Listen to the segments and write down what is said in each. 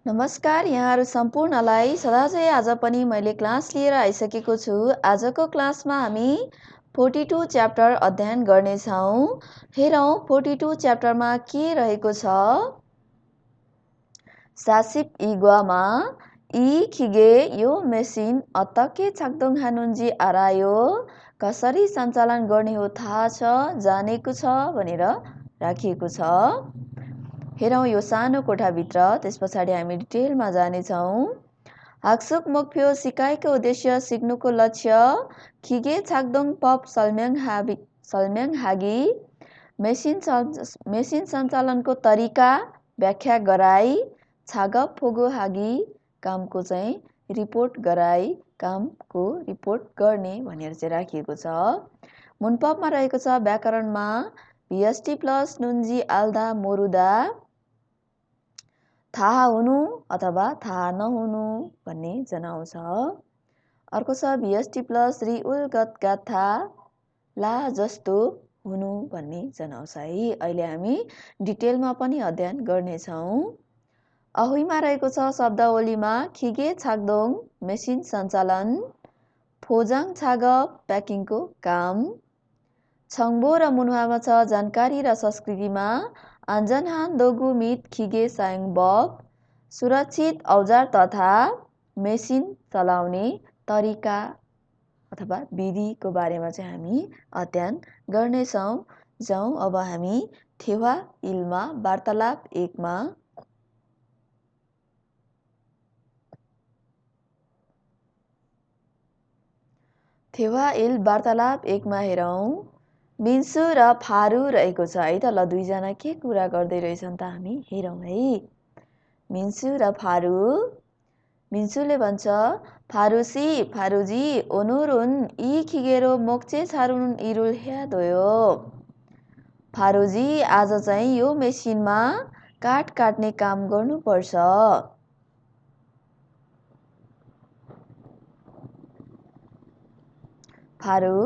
नमस्कार यहाँहरू सम्पूर्णलाई सदाझै आज पनि मैले क्लास लिएर आइसकेको छु। आजको क्लासमा हामी 42 च्याप्टर अध्ययन गर्नेछौँ। हेरौँ 42 च्याप्टरमा के रहेको छ। सासिप इग्वामा 이 기계 यो मेसिन 어떻게 작동하는지 알아요? कसरी सञ्चालन गर्ने हो थाहा छ, जानेको छ भनेर राखिएको छ। हेरौँ यो सानो कोठाभित्र, त्यस पछाडि हामी डिटेलमा जानेछौँ। 학습 목표 सिकाइको उद्देश्य सिक्नुको लक्ष्य 기계 작동법 설명하기 मेसिन सञ्चालनको तरिका व्याख्या गराई 작업 보고하기 कामको चाहिँ रिपोर्ट गराई कामको रिपोर्ट गर्ने भनेर चाहिँ राखिएको छ। मुनपपमा रहेको छ व्याकरणमा VST प्लस नुन्जी आल्दा मोरुदा थाहा हुनु अथवा थाहा नहुनु भन्ने जनाउँछ। अर्को छ VST प्लस रिउल गत गाथा ला जस्तो हुनु भन्ने जनाउँछ है। अहिले हामी डिटेलमा पनि अध्ययन गर्नेछौँ। अहुइमा रहेको छ शब्दावलीमा 기계 작동 मेसिन सञ्चालन, 포장 작업 प्याकिङको काम, 정보 र 문화मा छ जानकारी र संस्कृतिमा 안전한 도구 및 기계 사용법 सुरक्षित औजार तथा मेसिन चलाउने तरिका अथवा विधिको बारेमा चाहिँ हामी अध्ययन गर्नेछौँ। जाउँ अब हामी थेवा इलमा वार्तालाप 1 मा थेवा इल वार्तालाप 1 मा हेरौँ। मिन्सु र फारू रहेको छ है त। ल दुईजना के कुरा गर्दै रहेछन् त हामी हेरौँ है। मिन्सु र फारू। मिन्सुले भन्छ फारूसी फारूजी 오늘은 이 기계로 목재 자르는 일을 해야 돼요। फारूजी आज चाहिँ यो मेसिनमा काठ काट्ने काम गर्नुपर्छ। फारू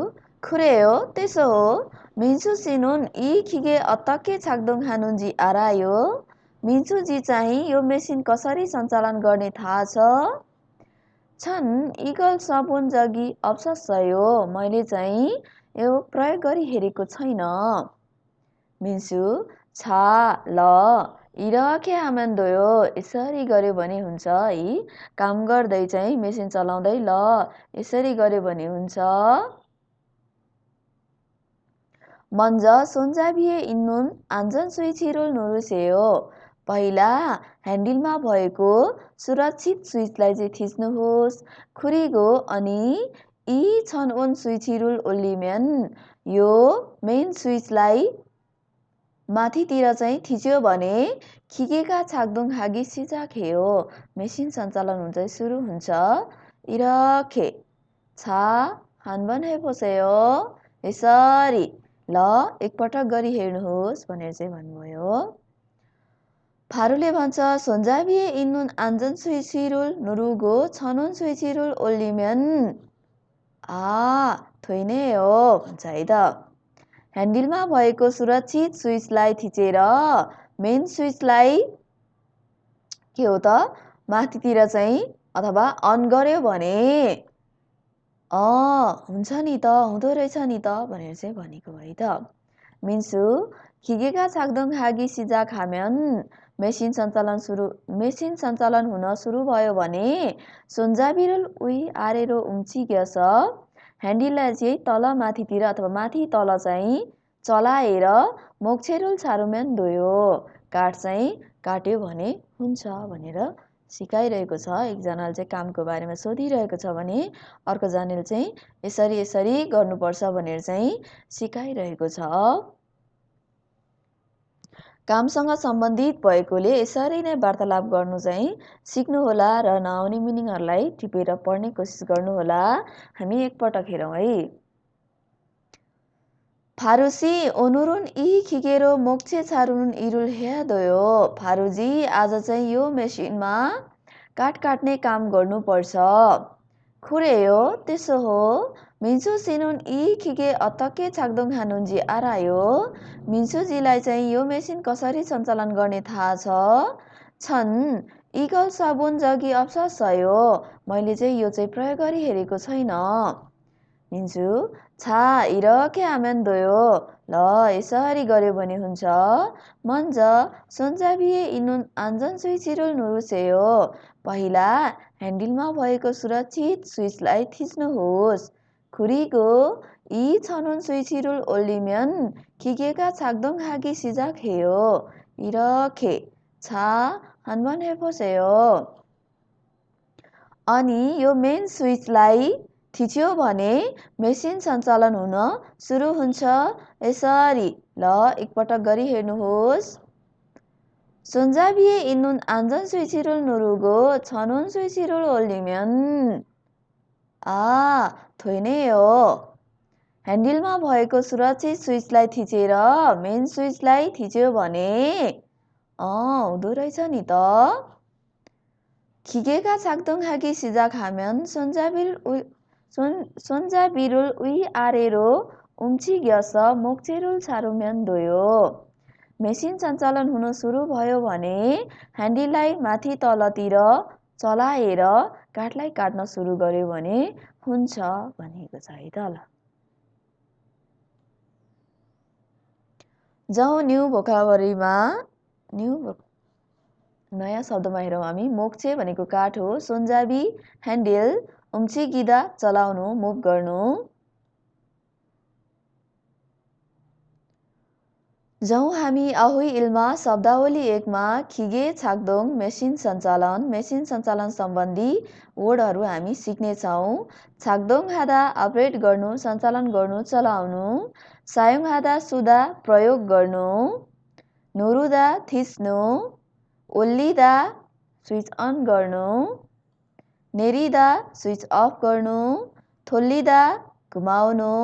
그래요 त्यसो हो 민수 씨는 이 기계 어떻게 작동하는지 알아요? 민수जी चाहिँ यो मेसिन कसरी सञ्चालन गर्ने थाहा छ? 전 이걸 써본 적이 없었어요। मैले चाहिँ यो प्रयोग गरी हेरेको छैन। 민수 자, ल 이렇게 하면 돼요। यसरी गर्यो भने हुन्छ है। काम गर्दै चाहिँ मेसिन चलाउँदै ल यसरी गर्यो भने हुन्छ। 먼저 손잡이에 있는 안전 스위치를 누르세요। पहिला ह्यान्डलमा भएको सुरक्षित स्विचलाई चाहिँ थिच्नुहोस्। 그리고 अनि 이 천원 스위치를 올리면 यो मेन स्विचलाई माथितिर चाहिँ थिच्यो भने 기계가 작동하기 시작해요। मेसिन सञ्चालन हुन्छ सुरु हुन्छ। 이렇게 자 한번 해보세요। यसरी ल एकपटक गरी हेर्नुहोस् भनेर चाहिँ भन्नुभयो। फारूले भन्छ 손잡이에 있는 안전 스위치를 누르고 천원 스위치를 올리면 되네요 भन्छ है त। ह्यान्डलमा भएको सुरक्षित स्विचलाई थिचेर मेन स्विचलाई के हो त माथितिर चाहिँ अथवा अन गर्यो भने हुन्छ नि त हुँदो रहेछ नि त भनेर चाहिँ भनेको है त। 민수 기계가 작동하기 시작하면 मेसिन सञ्चालन हुन सुरु भयो भने 손잡이를 위아래로 움직여서 ह्यान्डललाई चाहिँ तल माथितिर अथवा माथि तल चाहिँ चलाएर 목재를 자르면 돼요। काठ चाहिँ काट्यो भने हुन्छ भनेर सिकाइरहेको छ। एकजनाले चाहिँ कामको बारेमा सोधिरहेको छ भने अर्कोजनाले चाहिँ यसरी यसरी गर्नुपर्छ भनेर चाहिँ सिकाइरहेको छ। कामसँग सम्बन्धित भएकोले यसरी नै वार्तालाप गर्नु चाहिँ सिक्नुहोला र नआउने मिनिङहरूलाई टिपेर पढ्ने कोसिस गर्नुहोला। हामी एकपटक हेरौँ है। फारूसी 오늘은 이 기계로 목재 자르는 일을 해야 돼요। फारूजी आज चाहिँ यो मेसिनमा काठ काट्ने काम गर्नुपर्छ। 그래요 त्यसो हो 민수 씨는 이 기계 어떻게 작동하는지 알아요? 민수जीलाई चाहिँ यो मेसिन कसरी सञ्चालन गर्ने थाहा छ? 전 इगल साबुन जगी अप्सस सयो मैले चाहिँ यो चाहिँ प्रयोग गरिहेरेको छैन 민수 자 이렇게 하면 돼요 यसरी गर्यो भने हुन्छ 먼저 손잡이에 있는 안전 스위치를 누르세요 पहिला ह्यान्डलमा भएको सुरक्षित स्विचलाई थिच्नुहोस् 그리고 이 천원 스위치를 올리면 기계가 작동하기 시작해요 이렇게 자 한번 해보세요 अनि यो मेन स्विचलाई थिच्यो भने मेसिन सञ्चालन हुन सुरु हुन्छ यसरी एकपटक गरी हेर्नुहोस् 손잡이에 있는 안전 스위치를 누르고 전원 스위치를 올리면 되네요. ह्यान्डलमा भएको सुरक्षित स्विचलाई थिचेर मेन स्विचलाई थिच्यो भने हुँदो रहेछ नि त 기계가 작동하기 시작하면 손잡이를 위아래로 움직여서 목재를 자르면 돼요. मेसिन सञ्चालन हुन सुरु भयो भने ह्यान्डललाई माथि तलतिर चलाएर काठलाई काट्न सुरु गर्यो भने हुन्छ भनेको छ है त ल जाउँ न्यू भोकाबुलरीमा नयाँ शब्दमा हेरौँ हामी मोक्चे भनेको काठ हो 손잡이 ह्यान्डल उम्चिगिदा चलाउनु मुभ गर्नु जाउँ हामी आहुई इल्मा शब्दावली 1 मा खिगे छाक्दोङ मेसिन सञ्चालन सम्बन्धी वर्डहरू हामी सिक्ने छौं छाक्दोङ हादा अपरेट गर्नु सञ्चालन गर्नु चलाउनु सायुङ सुदा प्रयोग गर्नु नुरुदा थिच्नु ओल्लिदा स्विच अन गर्नु नेरिदा स्विच अफ गर्नु थोल्लिदा घुमाउनु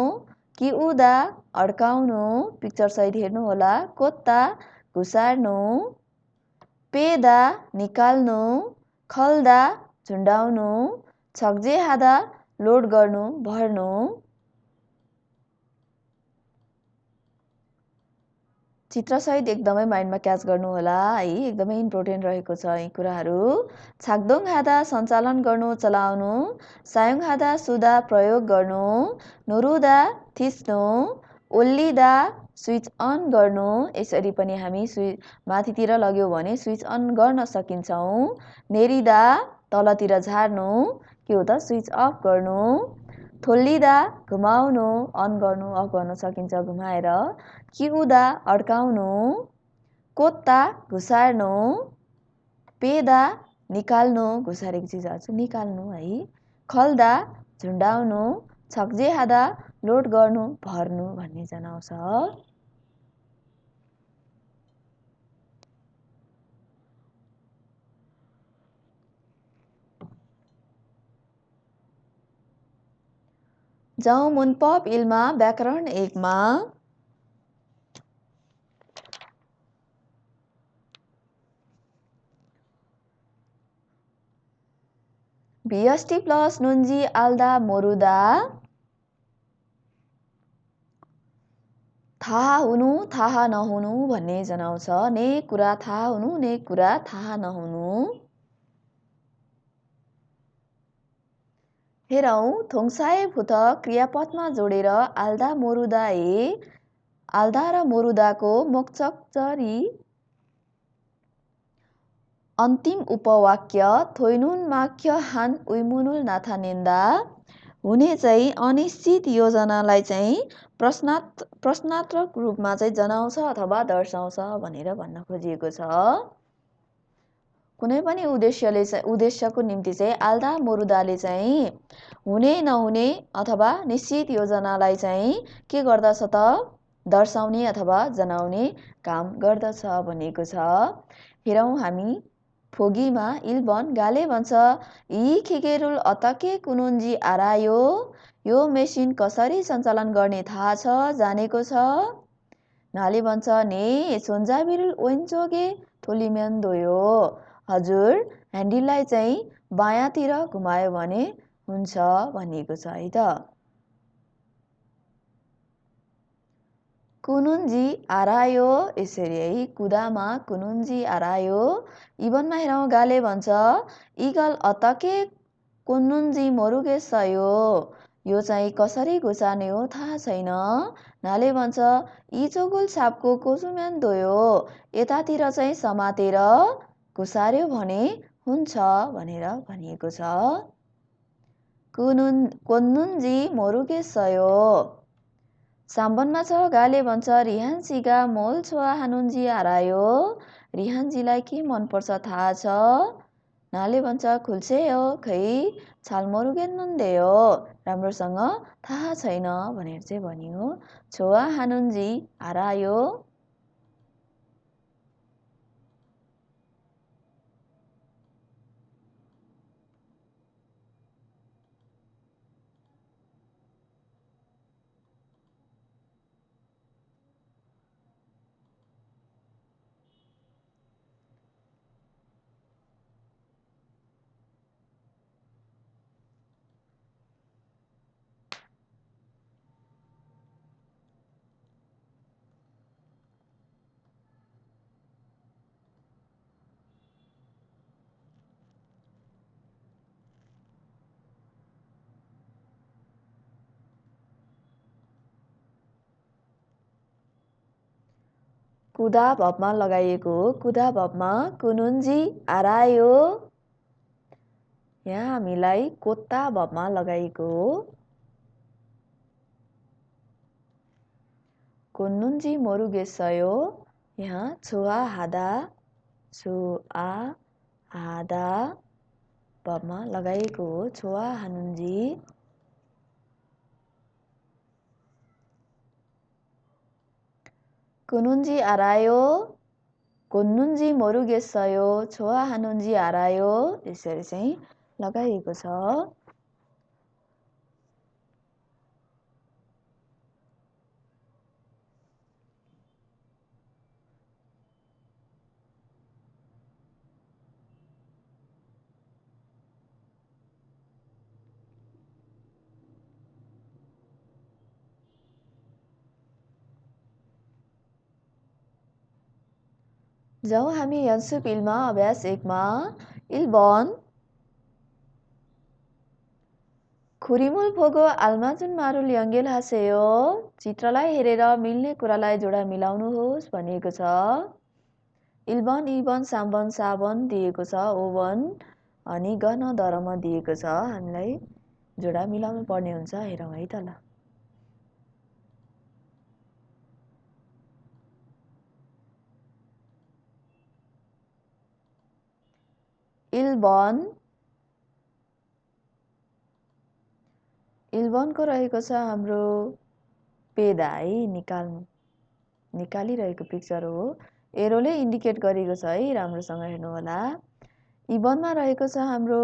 किउदा अड्काउनु पिक्चर सहित हेर्नु होला कोत्ता घुसार्नु पेदा निकाल्नु खल्दा झुन्डाउनु छक्जे हादा लोड गर्नु भर्नु चित्र सहित एकदमै माइन्डमा क्याच गर्नु होला है एकदमै इम्पोर्टेन्ट रहेको छ यी कुराहरू छाक्दोङ हादा सञ्चालन गर्नु चलाउनु सायुङ हादा सुदा प्रयोग गर्नु नुरुदा थिच्नु ओल्लिदा स्विच अन गर्नु यसरी पनि हामी माथितिर लग्यो भने स्विच अन गर्न सकिन्छौं नेरिदा तलतिर झार्नु के हो त स्विच अफ गर्नु थोल्लिदा घुमाउनु अन गर्नु अफ गर्न सकिन्छ घुमाएर किउदा अड्काउनु कोत्ता घुसार्नु पेदा निकाल्नु घुसारेको चिजहरू चाहिँ निकाल्नु है खल्दा झुन्डाउनु छक्जे हादा लोड गर्नु भर्नु भन्ने जनाउँछ जाउँ मुनपप इल्मा व्याकरण 1 मा VST प्लस नुन्जी आल्दा मोरुदा थाहा हुनु थाहा नहुनु भन्ने जनाउँछ ने कुरा थाहा हुनु ने कुरा थाहा नहुनु हेरौँ थोङसाए भूत क्रियापदमा जोडेर आल्दा मोरुदाए आल्दा र मोरुदाको मोक्चकचरी अन्तिम उपवाक्य थोइनुन माक्य हान उइमुनुल नाथानेन्दा हुने चाहिँ अनिश्चित योजनालाई चाहिँ प्रश्नात्मक रूपमा चाहिँ जनाउँछ अथवा दर्शाउँछ भनेर भन्न खोजिएको छ कुनै पनि उद्देश्यको निम्ति चाहिँ आल्दा मोरुदाले चाहिँ हुने नहुने अथवा निश्चित योजनालाई चाहिँ के गर्दछ त दर्शाउने अथवा जनाउने काम गर्दछ भनेको छ हेरौँ हामी फोगीमा इल्बन गाले भन्छ यी खिगेरुल अतके कुनुन्जी आरायो यो मेसिन कसरी सञ्चालन गर्ने थाहा छ जानेको छ नाले भन्छ ने सोन्जाबिरुल ओइन्चोगे थोलिमेन दोयो हजुर ह्यान्डललाई चाहिँ बायाँतिर घुमायो भने हुन्छ भनिएको छ है त कुनुन्जी आरायो यसरी है कुदामा कुनुन्जी आरायो। इबनमा हेरौँ गाले भन्छ इगल अतके कुनुन्जी मोरुगे सयो। यो चाहिँ कसरी घुसार्ने हो थाहा छैन। नाले भन्छ इचोगुल छापको कोजुम्यान दोयो। यतातिर चाहिँ समातेर घुसार्यो भने हुन्छ भनेर भनिएको छ। कोन्नुन्जी मोरुगे सयो। साम्बनमा छ गाले भन्छ रिहान्सीगा मोल छोवा हानुन्जी आरायो। रिहान्जीलाई के मनपर्छ थाहा छ। नाले भन्छ खुल्छे हो खै छालमरुगे नुन्देयो। राम्रोसँग थाहा छैन भनेर चाहिँ भनियो। छोवा हानुन्जी आरायो। कुदा भपमा लगाइएको हो। कुदा भपमा कुनुन्जी आरायो। यहाँ हामीलाई कोत्ता भपमा लगाइएको हो। कुनुन्जी मोरुगे सयो। यहाँ छुवा हादा भपमा लगाइएको हो। छुवा हानुन्जी। कुनुन्जी आरायो कुन्नुन्जी मोरुगे सयो। छोवा हानुन्जी आरायो यसरी चाहिँ लगाइएको छ। जाउँ हामी 연습 1मा अभ्यास 1मा 1번 खुरिमुल फोगो 알맞은 말을 연결하세요. चित्रलाई हेरेर मिल्ने कुरालाई जोडा मिलाउनुहोस् भनिएको छ। 1번, 2번, 3번, 4번 दिएको छ। 5번 अनि गन दरमा दिएको छ। हामीलाई जोडा मिलाउनु पर्ने हुन्छ। हेरौँ है त ल। 1번 1번को रहेको छ हाम्रो पेदा है निकालिरहेको पिक्चर हो। एरोले इन्डिकेट गरेको छ है। राम्रोसँग हेर्नु होला। 2번मा रहेको छ हाम्रो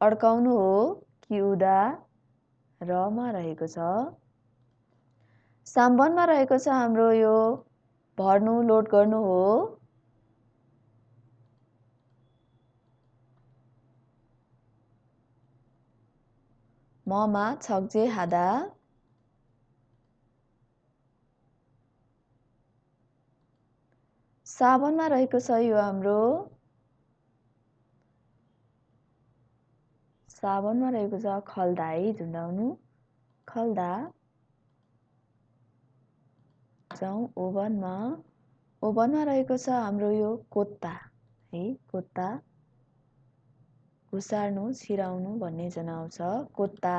अड्काउनु हो। किउदा रमा रहेको छ। 3번मा रहेको छ हाम्रो यो भर्नु लोड गर्नु हो। ममा छक्जे हादा। साबनमा रहेको छ यो हाम्रो साबनमा रहेको छ खल्दा है झुन्डाउनु खल्दा। जाउँ ओभनमा रहेको छ हाम्रो यो कोत्ता है कोत्ता घुसार्नु छिराउनु भन्ने जनाउँछ कोत्ता।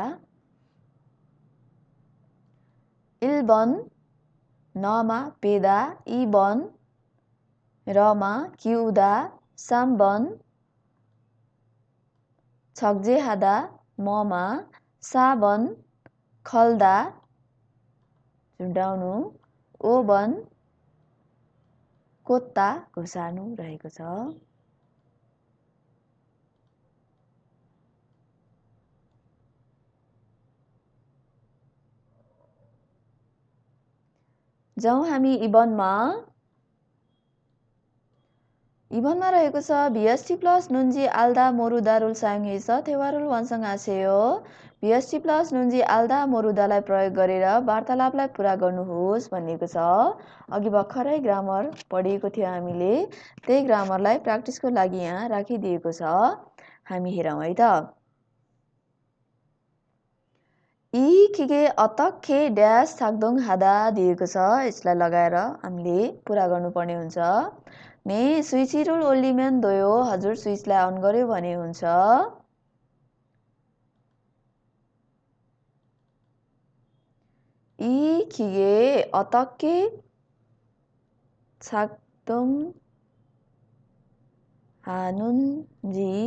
1번 नमा पेदा 2번 रमा किउदा 3번 छक्जे हादा ममा 4번 खल्दा झुन्डाउनु 5번 कोत्ता घुसार्नु रहेको छ। जाउँ हामी इबनमा रहेको छ BST+ नुन्जी 알다 모르다를 사용해서 대화를 완성하세요. VST प्लस नुन्जी आल्दा मोरुदालाई प्रयोग गरेर वार्तालापलाई पुरा गर्नुहोस् भनिएको छ। अघि भर्खरै ग्रामर पढिएको थियो हामीले, त्यही ग्रामरलाई प्र्याक्टिसको लागि यहाँ राखिदिएको छ। हामी हेरौँ है त। इ खिगे अतखे ड्यास थाक्दोङ हादा दिएको छ। यसलाई लगाएर हामीले पुरा गर्नुपर्ने हुन्छ। ने स्विचिरुल ओल्लिमेन दोयो, हजुर स्विचलाई अन गर्यो भने हुन्छ। इ खिगे अतके थाक्दोङ हानुन्जी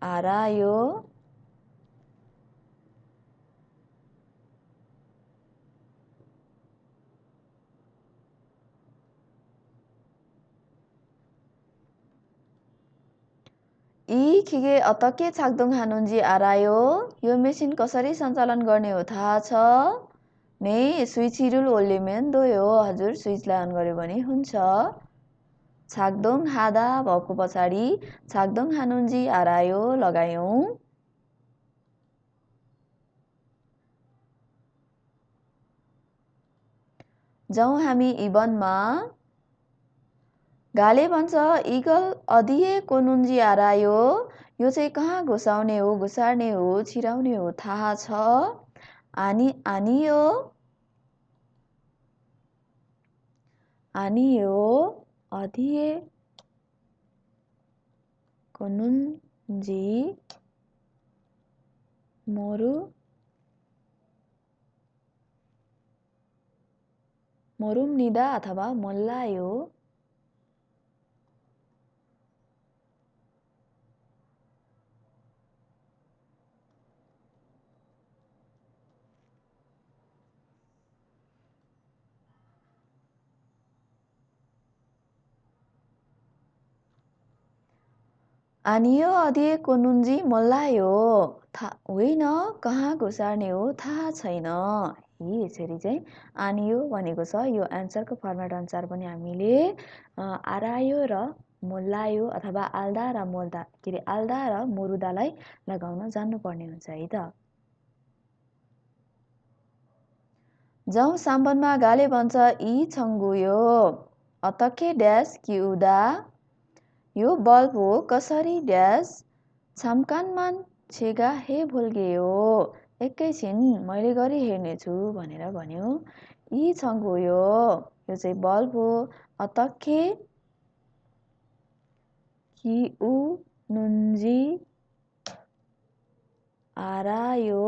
आरायो इ खिगे अतके छाक्दोङ हानुन्जी आरायो, यो मेसिन कसरी सञ्चालन गर्ने हो थाहा छ? ने स्विचिरुल ओल्लिमेन दोयो, हजुर स्विचलाई अन गर्यो भने हुन्छ। छाक्दोङ हादा भएको पछाडि छाक्दोङ हानुन्जी आरायो लगायौँ। जाउँ हामी इबनमा। गाले भन्छ इगल अधिए कोनुन्जी आरायो, यो चाहिँ कहाँ घुसाउने हो, घुसार्ने हो, छिराउने हो थाहा छ? आनियो अधिए कोनुन्जी मोरुम्निदा अथवा मोल्लायो। आनियो अधिए कोनुन्जी मोल्लायो, होइन कहाँ घुसार्ने हो थाहा छैन। यसरी चाहिँ आनियो भनेको छ। यो एन्सरको फर्मेट अनुसार पनि हामीले आरायो र मोल्लायो अथवा आल्दा र मोल्दा आल्दा र मोरुदालाई लगाउन जान्नुपर्ने हुन्छ है त। जाउँ साम्बनमा। गाले भन्छ इ छङ्गुयो अतके ड्यास किउदा, यो बल्ब हो कसरी ड्यास छाम्कानमा छेगा हे भुल्गेयो, एकैछिन मैले गरी हेर्नेछु भनेर भन्यो। इ छङ्गुयो, यो चाहिँ बल्ब हो। अतके किउनुन्जी आरायो,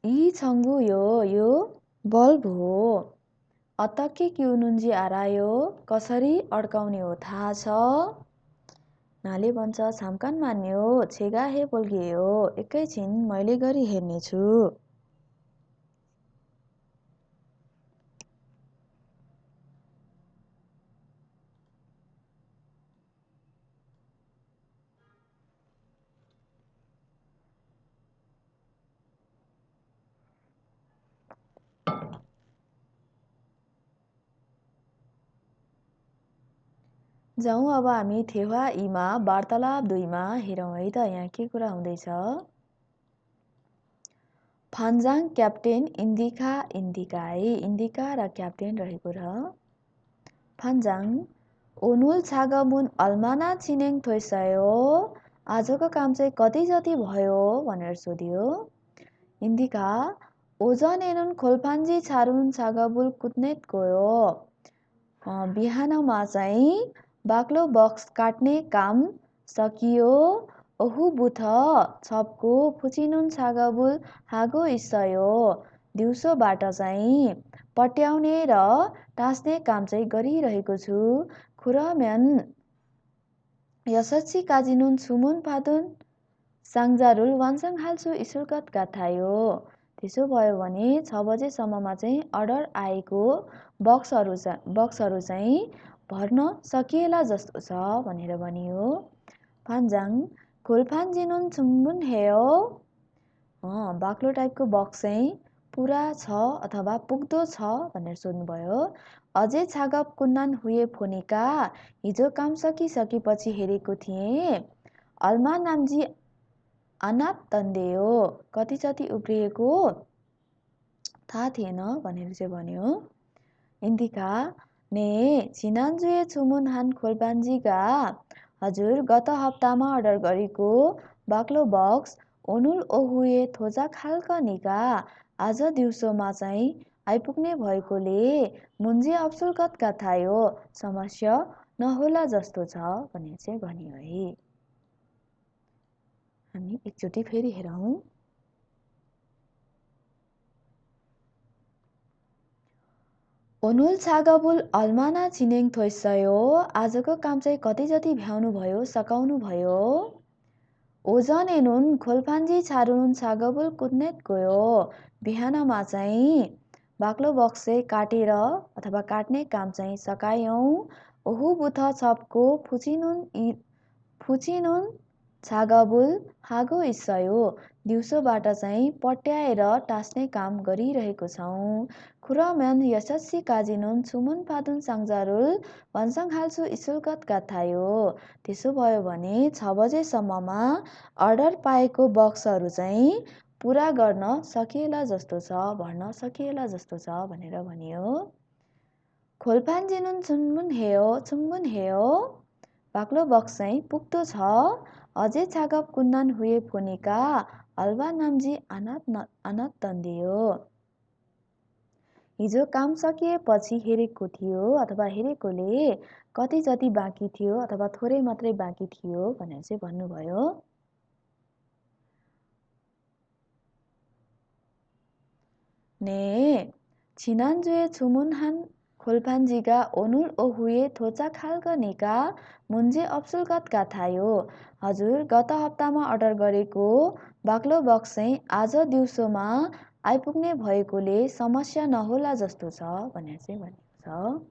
इ छङ्गुयो, यो बल्ब हो। अतके किउनुन्जी आरायो, कसरी अड्काउने हो थाहा छ? नाले भन्छ छाम्कान मान्यो छेगा हे बोल्गेयो, एकैछिन मैले गरी हेर्नेछु। जाउँ अब हामी थेवा इमा वार्तालाप 2 मा हेरौँ है त। यहाँ के कुरा हुँदैछ? फान्जाङ क्याप्टेन इन्दिका है, इन्दिका र क्याप्टेन रहेको र। फान्जाङ ओनुल छागमुन अल्माना छिनेङ थोइसयो, आजको काम चाहिँ कति जति भयो भनेर सोध्यो। इन्दिका ओजन एनुन खोल्फान्जी छारुन छागबुल कुद्नेत गयो, बिहानमा चाहिँ बाक्लो बक्स काट्ने काम सकियो। ओहु बुथ छपको फुचिनुन छागबुल हागो इस्सयो, दिउँसोबाट चाहिँ पट्याउने र टाँस्ने काम चाहिँ गरिरहेको छु। खुरम्यान यसच्ची काजिनुन छुमुन पादुन साङ्जारुल वान्साङ हाल्छु स्कुलगत गाथायो, त्यसो भयो भने 6 बजेसम्ममा चाहिँ अर्डर आएको बक्सहरू चाहिँ भर्न सकिएला जस्तो छ भनेर भनियो। फान्जाङ खोल्फान्जिनुन छुम्बुन हेयो, बाक्लो टाइपको बक्स चाहिँ पुरा छ अथवा पुग्दो छ भनेर सोध्नुभयो। अझै छागप कुन्नान हुए फोनिका, हिजो काम सकिसकेपछि हेरेको थिएँ। अल्मा नाम्जी अनाप तन्देयो, कति जति उब्रिएको थाहा थिएन भनेर चाहिँ भन्यो। हिन्दीका ने छिनान्जुए छुमुनहान खोल्पान्जीगा, हजुर गत हप्तामा अर्डर गरेको बाक्लो बक्स ओनुल ओहुए थोजा खालका निका, आज दिउँसोमा चाहिँ आइपुग्ने भएकोले मुन्जी अप्सुलगतका थायो, समस्या नहोला जस्तो छ भनेर चाहिँ भनियो है। हामी एकचोटि फेरि हेरौँ। ओनुल छागबुल अल्माना छिनेङ थोइसयो, आजको काम चाहिँ कति जति भ्याउनु भयो, सकाउनु भयो। ओजन एनुन खोल्फान्जी छारुनुन छागबुल कुद्नेत गयो, बिहानमा चाहिँ बाक्लो बक्स चाहिँ काटेर अथवा काट्ने काम चाहिँ सकायौँ। ओहु बुथ छपको फुचिनुन छागबुल हागो इस्सयो, दिउँसोबाट चाहिँ पट्याएर टास्ने काम गरिरहेको छौँ। खुरम्यान यशस्वी काजिनुन छुमुन फादुन साङ्जारुल भन्छङ हाल्छु इसुलगतका थायो, त्यसो भयो भने 6 बजेसम्ममा अर्डर पाएको बक्सहरू चाहिँ पुरा गर्न सकिएला जस्तो छ, भर्न सकिएला जस्तो छ भनेर भनियो। खोल्पान्जिनुन छुम्बुन हेयो, बाक्लो बक्स चाहिँ पुग्दो छ। अझै छागप कुन्नान हुए फोनिका, अल्बा नाम्जी अनात तन्दियो, हिजो काम सकिएपछि हेरेको थियो अथवा हेरेकोले कति जति बाँकी थियो अथवा थोरै मात्रै बाँकी थियो भनेर चाहिँ भन्नुभयो। ने छिनान्जुए छुमुनहान खोल्पान्जीगा ओनुल ओहुए थोचा खालका निका, मुन्जे अप्सुलगतका थायो, हजुर गत हप्तामा अर्डर गरेको बाक्लो बक्स चाहिँ आज दिउँसोमा आइपुग्ने भएकोले समस्या नहोला जस्तो छ भनेर चाहिँ भनेको छ।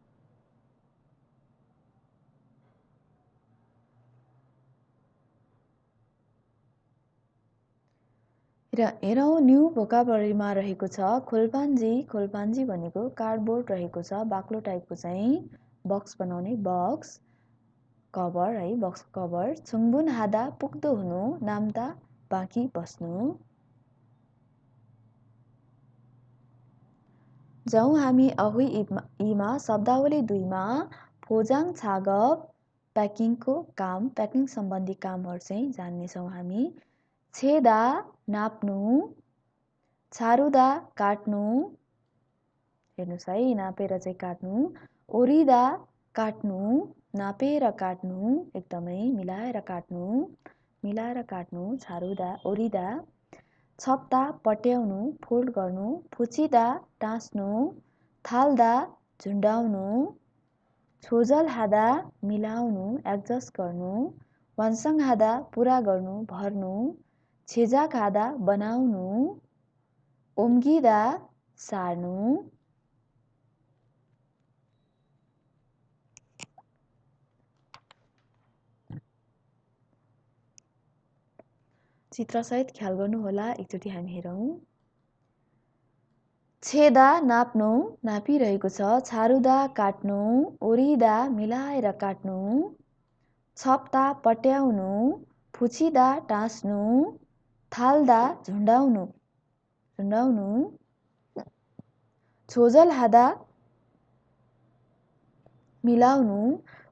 र हेरौँ न्यू भोकाबुलरीमा रहेको छ खोल्पान्जी। खोल्पान्जी भनेको कार्डबोर्ड रहेको छ, बाक्लो टाइपको चाहिँ बक्स बनाउने बक्स कभर है, बक्स कभर। छुङबुन हादा पुग्दो हुनु, नाम्दा बाँकी बस्नु। जाउँ हामी अहुई इमा शब्दावली 2मा फोजाङ छागप प्याकिङको काम, प्याकिङ सम्बन्धी कामहरू चाहिँ जान्नेछौँ हामी। छेदा नाप्नु, छारुदा काट्नु, हेर्नुहोस् है नापेर चाहिँ काट्नु। ओरिदा काट्नु, नापेर काट्नु, एकदमै मिलाएर काट्नु, छारुदा ओरिदा। छप्दा पट्याउनु, फोल्ड गर्नु। फुचिदा टाँस्नु, थाल्दा झुन्डाउनु। छोजल हादा मिलाउनु, एडजस्ट गर्नु। वन्सङ हादा पुरा गर्नु, भर्नु। छेजाक हादा बनाउनु, ओम्गिदा सार्नु। चित्रसहित ख्याल गर्नुहोला, एकचोटि हामी हेरौँ। छेदा नाप्नु, नापिरहेको छ। छारुदा काट्नु, ओरिदा मिलाएर काट्नु। छप्दा पट्याउनु, फुचिदा टाँस्नु, थाल्दा झुन्डाउनु। छोजल हादा मिलाउनु,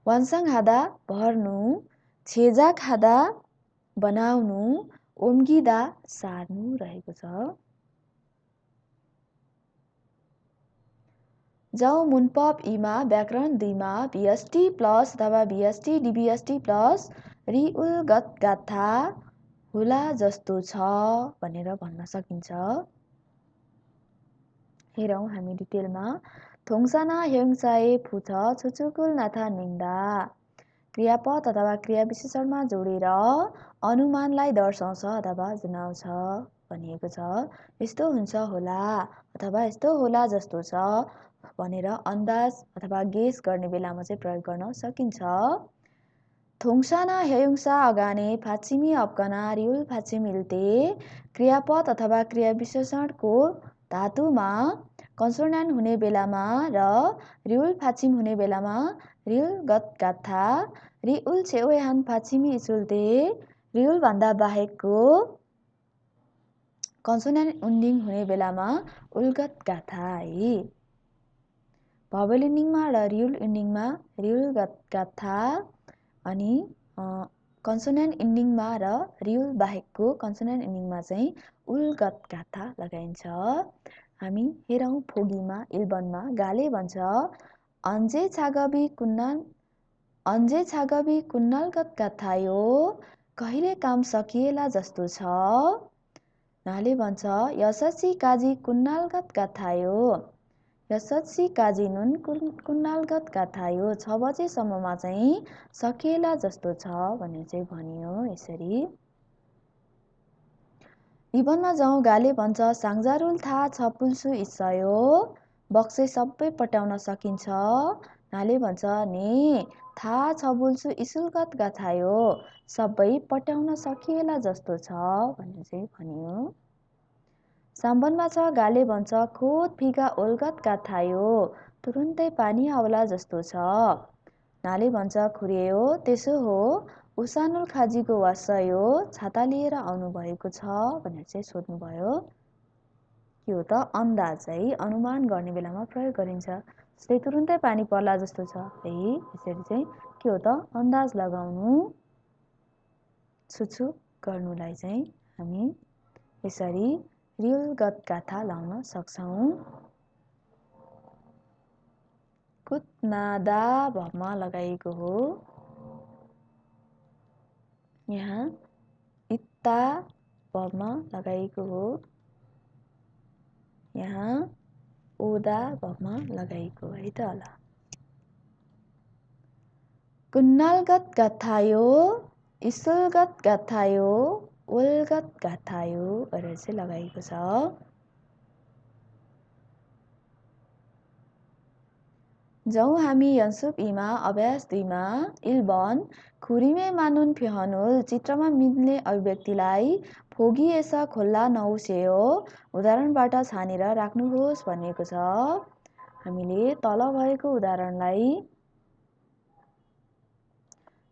वन्सङ हादा भर्नु। छेजाक हादा बनाउनु, ओम्गिदा सार्नु रहेको छ। जाउँ मुनपप इमा व्याकरण 2मा VST प्लस अथवा VST DBST प्लस रिउल गत गाथा होला जस्तो छ भनेर भन्न सकिन्छ। हेरौँ हामी डिटेलमा। थोङसाना हेङसाए फुछ छुचुकुल नाथा निङ्दा, क्रियापद अथवा क्रिया विशेषणमा जोडेर अनुमानलाई दर्शाउँछ अथवा जनाउँछ भनिएको छ। यस्तो हुन्छ होला अथवा यस्तो होला जस्तो छ भनेर अन्दाज अथवा गेस गर्ने बेलामा चाहिँ प्रयोग गर्न सकिन्छ। थोङसाना हेयुङसा अगाने फाचिमी अप्कना रिउल फाचिमिल्ते, क्रियापद अथवा क्रिया विशेषणको धातुमा कन्सोनेन्ट हुने बेलामा र रिउल फाचिम हुने बेलामा रिउल गत गाथा रिउल छेउहान फाचिमी इचुल्ते रिउल भन्दा बाहेकको कन्सोनेन्ट उन्डिङ हुने बेलामा उल्गत गाथा है। भवेल इन्डिङमा र रिउल इन्डिङमा रिउल गत गाथा अनि कन्सोनेन्ट इन्डिङमा र रिउल बाहेकको कन्सोनेन्ट इन्डिङमा चाहिँ उल्गत गाथा लगाइन्छ। हामी हेरौँ फोगीमा इल्बनमा गाले भन्छ अन्जे छागबी कुन्नालगत गाथायो कहिले काम सकिएला जस्तो छ। नाले भन्छ यससी काजी कुन्नालगत गाथायो यससी काजी नुन कुन्नालगत गाथायो 6 बजेसम्ममा चाहिँ सकिएला जस्तो छ भनेर चाहिँ भनियो। यसरी इबनमा जाउँ गाले भन्छ साङ्जारुल थाहा छ पुल्सु इस्सयो बक्से सबै पट्याउन सकिन्छ। नाले भन्छ ने थाहा छ बुल्सु इसुलगत गाथायो सबै पट्याउन सकिएला जस्तो छ भनेर चाहिँ भनियो। साम्बनमा छ गाले भन्छ खोद फिगा ओल्गत गाथायो तुरुन्तै पानी आउला जस्तो छ। नाले भन्छ खुर्यो त्यसो हो उसानुल खाजीको वासयो छाता लिएर आउनुभएको छ भनेर चाहिँ सोध्नुभयो। के हो त अन्दाज है, अनुमान गर्ने बेलामा प्रयोग गरिन्छ। जस्तै तुरुन्तै पानी पर्ला जस्तो छ है, यसरी चाहिँ के हो त अन्दाज लगाउनु छुछु गर्नुलाई चाहिँ हामी यसरी रिउलगत गाथा लाउन सक्छौँ। कुतनादा भमा लगाइएको हो। यहाँ इत्ता भमा लगाइएको हो। यहाँ ओदा भमा लगाइएको है त ल। कुन्नालगत गाथायो इसुलगत गाथायो उल्गत गाथायो गरेर चाहिँ लगाइएको छ। जाउँ हामी यन्सुप इमा अभ्यास 2मा इल्बन खुरीमे मानुन फिहनुल चित्रमा मिल्ने अभिव्यक्तिलाई फोगी एसा खोल्ला नौसेयो उदाहरणबाट छानेर राख्नुहोस् भनिएको छ। हामीले तल भएको उदाहरणलाई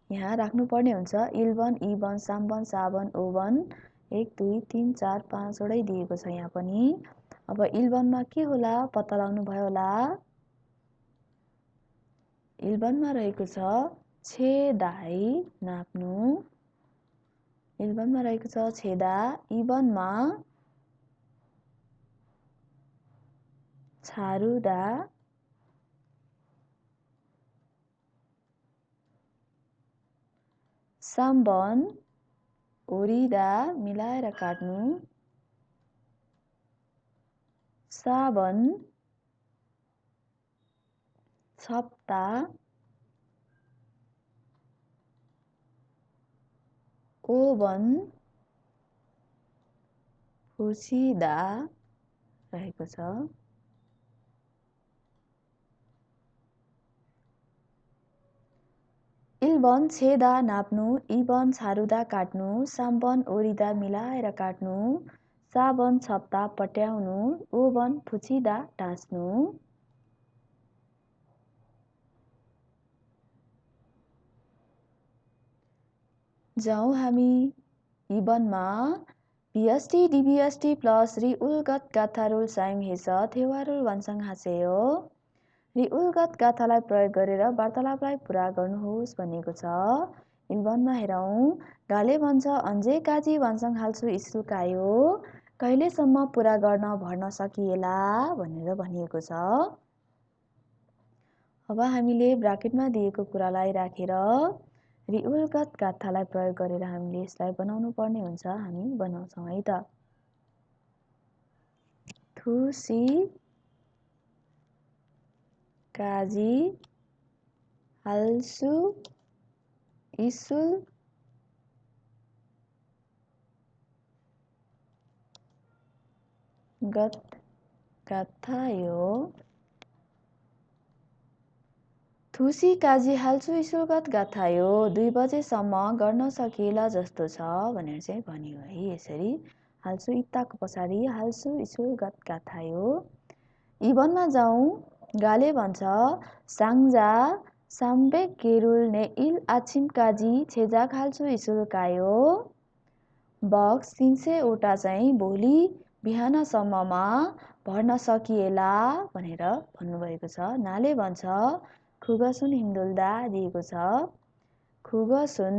यहाँ राख्नुपर्ने हुन्छ। इल्बन इबन साम्बन साबन ओबन 1 2 3 4 5 वटै दिएको छ यहाँ पनि। अब इल्बनमा के होला पत्ता लगाउनु भयो होला। इल्बनमा रहेको छ छेदा है नाप्नु। इल्बनमा रहेको छ छेदा। इबनमा छारुदा। साम्बन ओरिदा मिलाएर काट्नु। साबन छप्ता। ओबन फुसिदा रहेको छ। इल्बन छेदा नाप्नु, इबन छारुदा काट्नु, साम्बन ओरिदा मिलाएर काट्नु, साबन छप्ता पट्याउनु, ओबन फुचिदा टाँच्नु। जाउँ हामी इबनमा बिएसटी डिबिएसटी प्लस रिउलगत गाथा रुल साइम हेस थेवारुल वान्साङ हासेयो। रिउलगत गाथालाई प्रयोग गरेर वार्तालापलाई पुरा गर्नुहोस् भनिएको छ। इल्बनमा हेरौँ गाले भन्छ अन्जे काजी वान्साङ हाल्छु इस्रुकायो कहिलेसम्म पुरा गर्न भर्न सकिएला भनेर भनिएको छ। अब हामीले ब्राकेटमा दिएको कुरालाई राखेर रिउलगत गाथालाई प्रयोग गरेर हामीले यसलाई बनाउनु पर्ने हुन्छ। हामी बनाउँछौँ है त। थुसी काजी हाल्सु इസുल गत गाथायो। थुसी काजी हाल्सु इസുलगत गाथायो 2 बजेसम्म गर्न सकिएला जस्तो छ भनेर चाहिँ भनियो है। यसरी हाल्छु इत्ताको पछाडि हाल्छु स्कुल गत गाथायो। इबनमा जाउँ गाले भन्छ साङ्जा साम्बेक गेरुल ने इल आछिम काजी छेजाक हाल्छु स्कुल कायो। बक्स 300 चाहिँ भोलि बिहानसम्ममा भर्न सकिएला भनेर भन्नुभएको छ। नाले भन्छ खुगसुन हिमदुल्दा दिएको छ। खुगसुन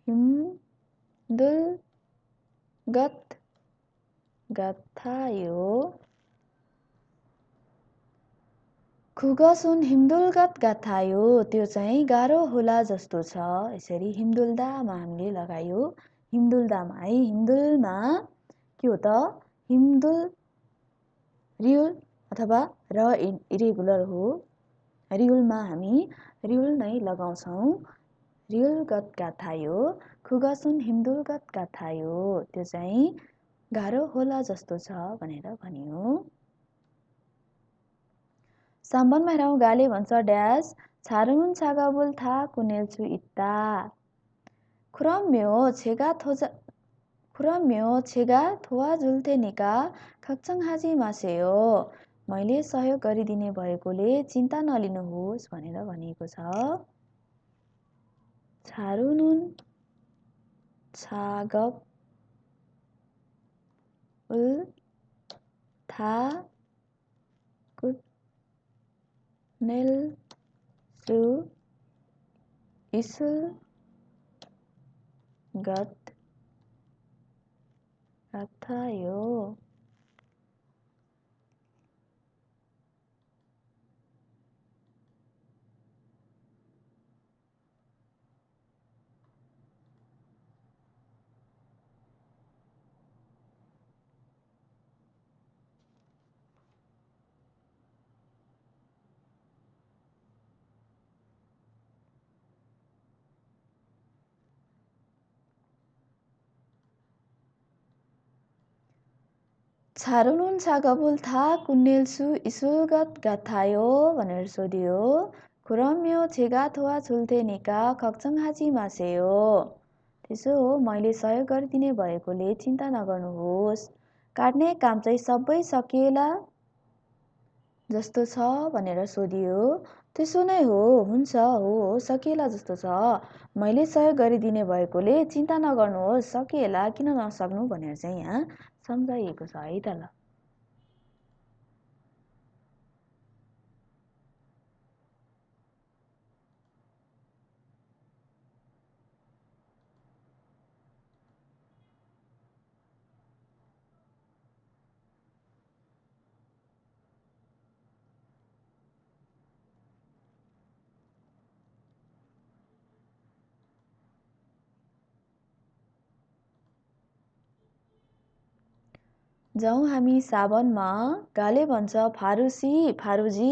हिमदुल्गत गथायो। खुगसुन हिमदुल्गत गाथायो त्यो चाहिँ गाह्रो होला जस्तो छ। यसरी हिमदुल्दामा हामीले लगायो। हिमदुल्दामा है हिमदुलमा के हो त हिमदुल रिउल अथवा र इरेगुलर हो। रिउलमा हामी रिउल नै लगाउँछौँ। रिउलगत गाथायो खुगसुन हिमदुल्गत गाथायो त्यो चाहिँ गाह्रो होला जस्तो छ भनेर भनियो। साम्बनमा हेरौँ गाले भन्छ ड्यास छारुन छागाबुल था कुनेल्छु इत्ता। खुरम्यो छेगा थोवा झुल्थे निका खक्चङ हाजी मासेयो। मैले सहयोग गरिदिने भएकोले चिन्ता नलिनुहोस् भनेर भनिएको छ। छारुनुन छागबुल था कुनेल्छु इस्कुल गत गाथायो। छारुनुन छागबुल था कुन्नेल्छु इस्कुलगत गाथायो भनेर सोधियो। खुरम्यो छेगा थोवा झुल्थे निका खक्चङ हाजी मासेयो। त्यसो हो मैले सहयोग गरिदिने भएकोले चिन्ता नगर्नुहोस्। काट्ने काम चाहिँ सबै सकिएला जस्तो छ भनेर सोधियो। त्यसो नै हो हुन्छ हो सकिएला जस्तो छ। मैले सहयोग गरिदिने भएकोले चिन्ता नगर्नुहोस् सकिएला किन नसक्नु भनेर चाहिँ यहाँ सम्झाइएको छ है त ल। जाउँ हामी साबनमा गाले भन्छ फारुजी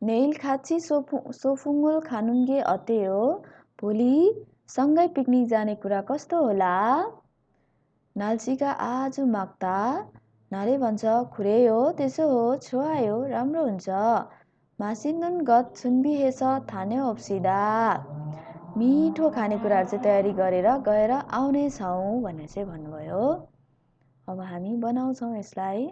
नेइल खाची सोफुङ्गुल खानुङ्गे अतेयो। भोलि सँगै पिकनिक जाने कुरा कस्तो होला। नाल्चीका आज माग्ता नाले भन्छ खुरेयो त्यसो हो छोआयो राम्रो हुन्छ। मासिन्दुन गत छुनबिहेस थान्यो अप्सिदा। मिठो खानेकुराहरू चाहिँ तयारी गरेर गएर आउनेछौँ भनेर चाहिँ भन्नुभयो। अब हामी बनाउँछौँ यसलाई।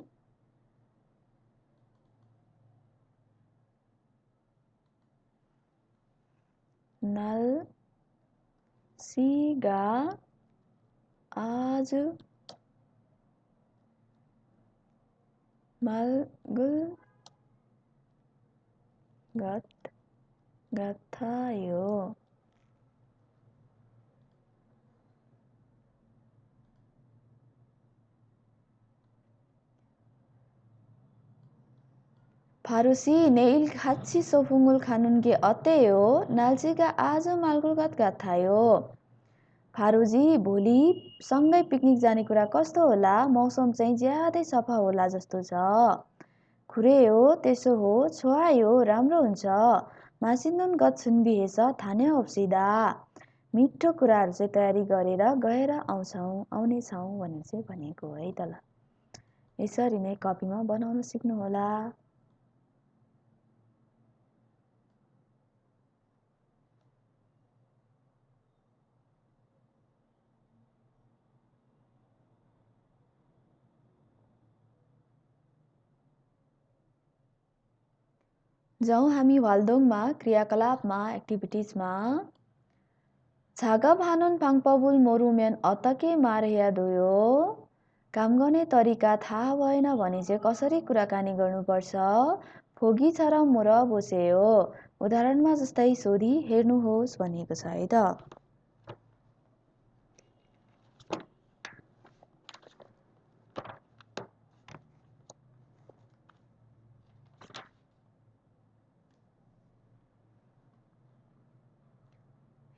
नाल्सीगा आज माल्गुल गत गाथायो। फारुसी नेइल खाची सोफुङ्गुल खानुन्गे अतेयो नाल्चीगा आज माल्गुल गत गाथायो। फारुजी भोलि सँगै पिकनिक जाने कुरा कस्तो होला। मौसम चाहिँ ज्यादै सफा होला जस्तो छ। खुरेयो त्यसो हो छोआयो राम्रो हुन्छ। मासिन्दुन गत छुनबिहेस थान्यो अप्सिदा। मिठो कुराहरू चाहिँ तयारी गरेर गएर आउनेछौँ भनेर चाहिँ भनेको है त ल। यसरी नै कपीमा बनाउन सिक्नुहोला। जाउँ हामी वाल्दोङमा क्रियाकलापमा एक्टिभिटिजमा छागा भानुन पाङपबुल मोरुमेन अतके मारया दोयो काम गर्ने तरिका थाहा भएन भने चाहिँ कसरी कुराकानी गर्नुपर्छ फोगी छ र मोर बोसेयो उदाहरणमा जस्तै सोधी हेर्नुहोस् भनिएको छ है त।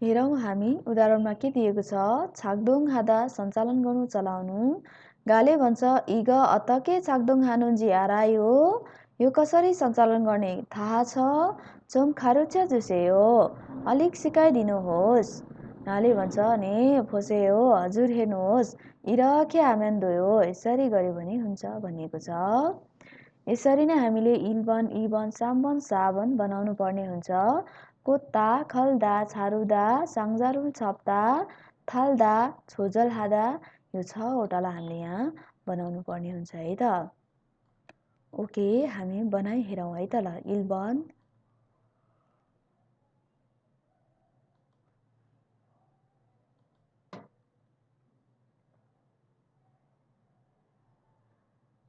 हेरौँ हामी उदाहरणमा के दिएको छ छाक्दोङ हादा सञ्चालन गर्नु चलाउनु गाले भन्छ इग अतके छाक्दोङ हानुन्जी आरायो यो कसरी सञ्चालन गर्ने थाहा छ चोम खारुच्या जुसेयो अलिक सिकाइदिनुहोस् नाले भन्छ ने फोसेयो हजुर हेर्नुहोस् इरखे आमेन दोयो यसरी गर्यो भने हुन्छ भनिएको छ। यसरी नै हामीले इलबन इबन सामबन साबन बनाउनु पर्ने हुन्छ। कोत्ता खल्दा छारुदा साङ्जारुल छप्दा थाल्दा छोजल हादा यो 6वटालाई हामीले यहाँ बनाउनु पर्ने हुन्छ है त। ओके हामी बनाइ हेरौँ है त ल। इलबन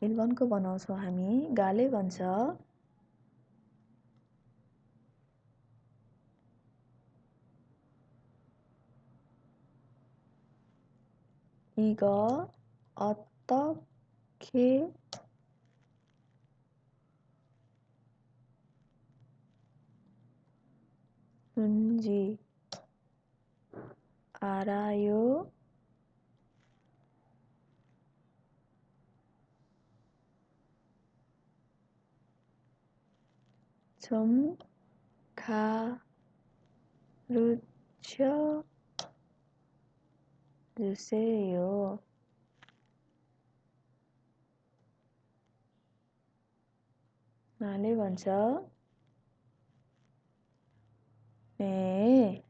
इलबनको बनाउँछौँ हामी गाले भन्छ इग अतखे हुन्जी आरायो 좀 가르쳐 주세요. 나ले भन्छ 네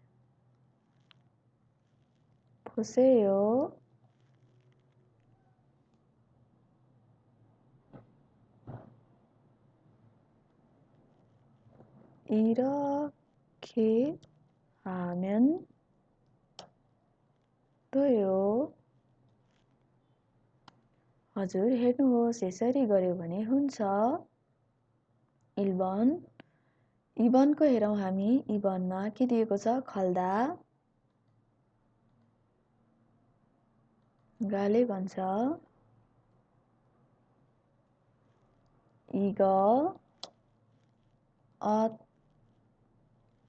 보세요. 이렇게 하면 돼요. हजुर हेर्नुहोस् यसरी गर्यो भने हुन्छ। इलबन इबनको हेरौँ हामी इबनमा के दिएको छ खल्दा गाले भन्छ इग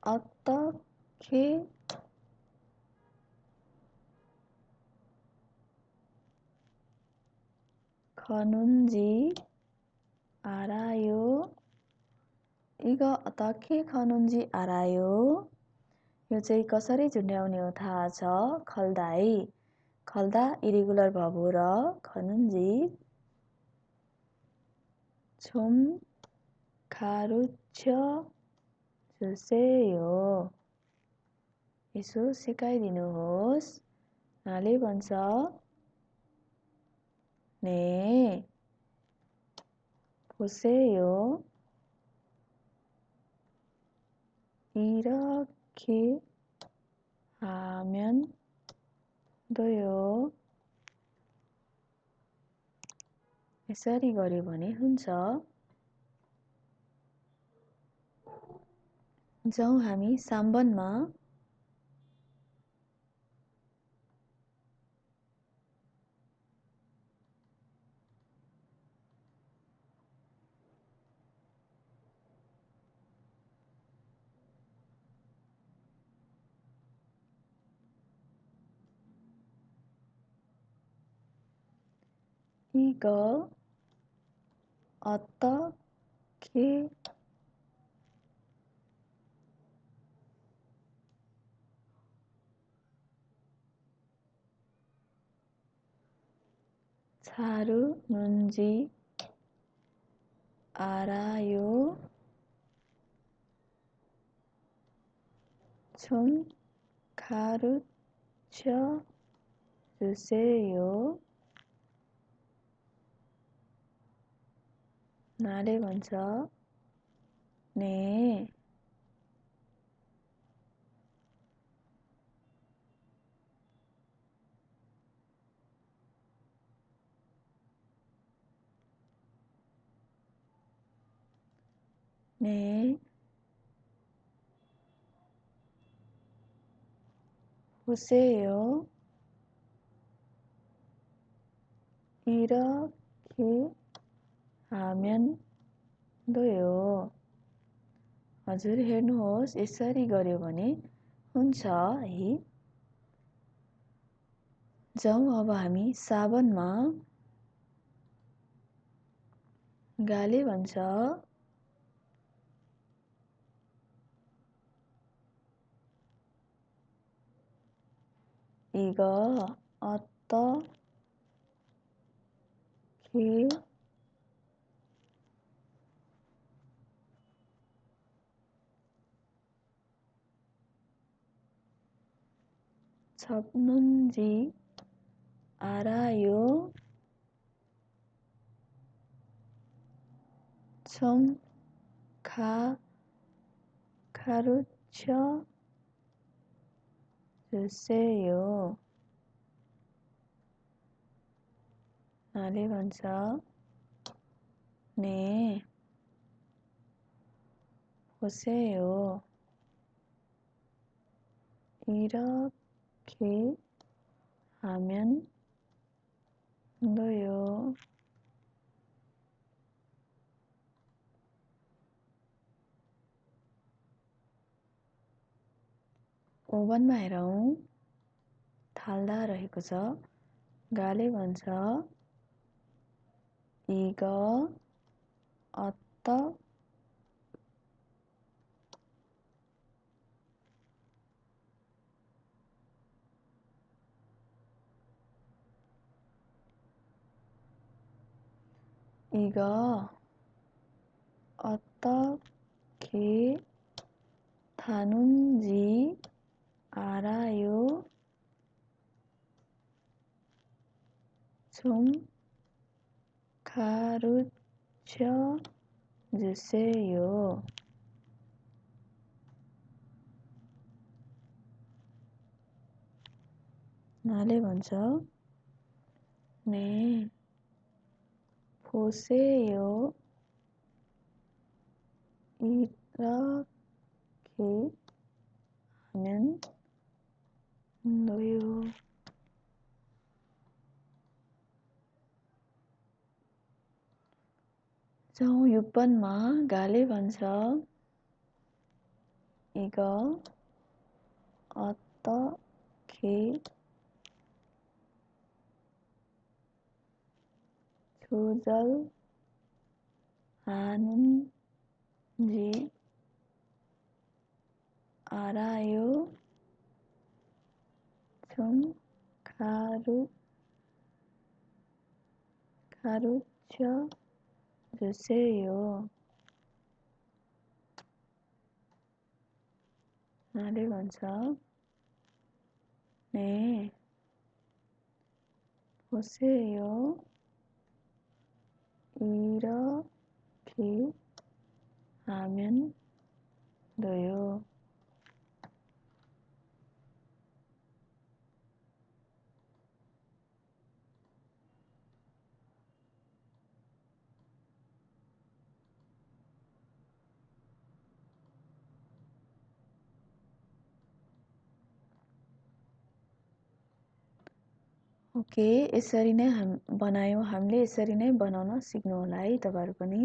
अतखे खनुन्जी आरायो इग अतखे खनुन्जी आरायो यो चाहिँ कसरी झुन्ड्याउने हो थाहा छ खल्दा है। खल्दा इरेगुलर भर्ब हो र खनुन्जी 좀 가르쳐 주세요 यसो सिकाइदिनुहोस् नाले भन्छ 네 보세요 이렇게 하면 돼요 यसरी गर्यो भने हुन्छ। जाउँ हामी साम्बनमा इग अतखे छारुनुन्जी आरायो 좀 가르쳐 주세요 नाले भन्छ ने 네 보세요. 이렇게 하면 돼요. हजुर हेर्नुहोस् यसरी गर्यो भने हुन्छ है। जाउँ अब हामी साबनमा गाले भन्छ 이거 어떻게 접는지 알아요? 좀 가르쳐 주세요. 나를 먼저 네 보세요. 이렇게 하면 돼요. 5번만 हेरौँ। थाल्दा रहेको छ। गाले भन्छ 이거 어떠 이거 어떻게 타는지 알아요? 좀 가르쳐 주세요. 나를 먼저 네 보세요. 이렇게 하면 돼요. जाउँ 6번मा गाले भन्छ 이거 어떻게 조절하는지 알아요? 좀 가르쳐 주세요. 나를 먼저 네 보세요. 이렇게 하면 돼요. ओके यसरी नै बनायौँ हामीले यसरी नै बनाउन सिक्नु होला है तपाईहरु पनि।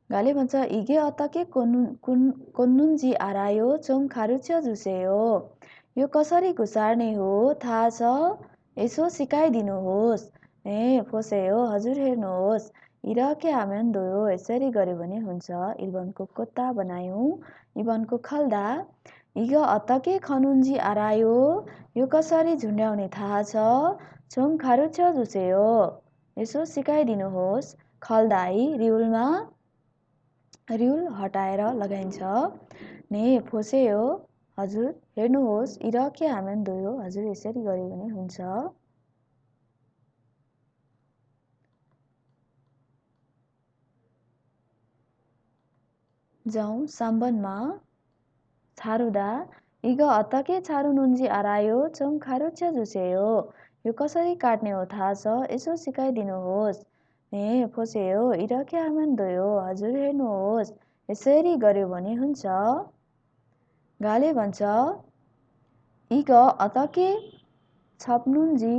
गाले भन्छ 이게 어떻게 꽂는지 알아요? 좀 가르쳐 주세요. यो कसरी घुसार्ने हो थाहा छ? यसो सिकाइदिनुहोस्। 네 보세요. हजुर हेर्नुहोस्। 이렇게 하면 돼요. यसरी गर्यो भने हुन्छ। 1번को कोत्ता बनायौँ। 2번को खल्दा 이거 어떻게 खनुन्जी 알아요? यो कसरी झुन्ड्याउने थाहा छ? 좀 가르쳐 주세요. यसो सिकाइदिनुहोस्। खल्दाई रिउलमा रिउल हटाएर लगाइन्छ। 네 보세요. हजुर हेर्नुहोस्। 이렇게 하면 돼요. हजुर यसरी गर्यो भने हुन्छ। जाउँ साम्बनमा छारुदा इग अतके छारु नुन्जी आरायो चौँ खारुच्य जुसेयो यो कसरी काट्ने हो थाहा छ यसो सिकाइदिनुहोस् ने फोसेयो इरके आमान दोयो हजुर हेर्नुहोस् यसरी गर्यो भने हुन्छ। गाले भन्छ इग अतके छप्नुन्जी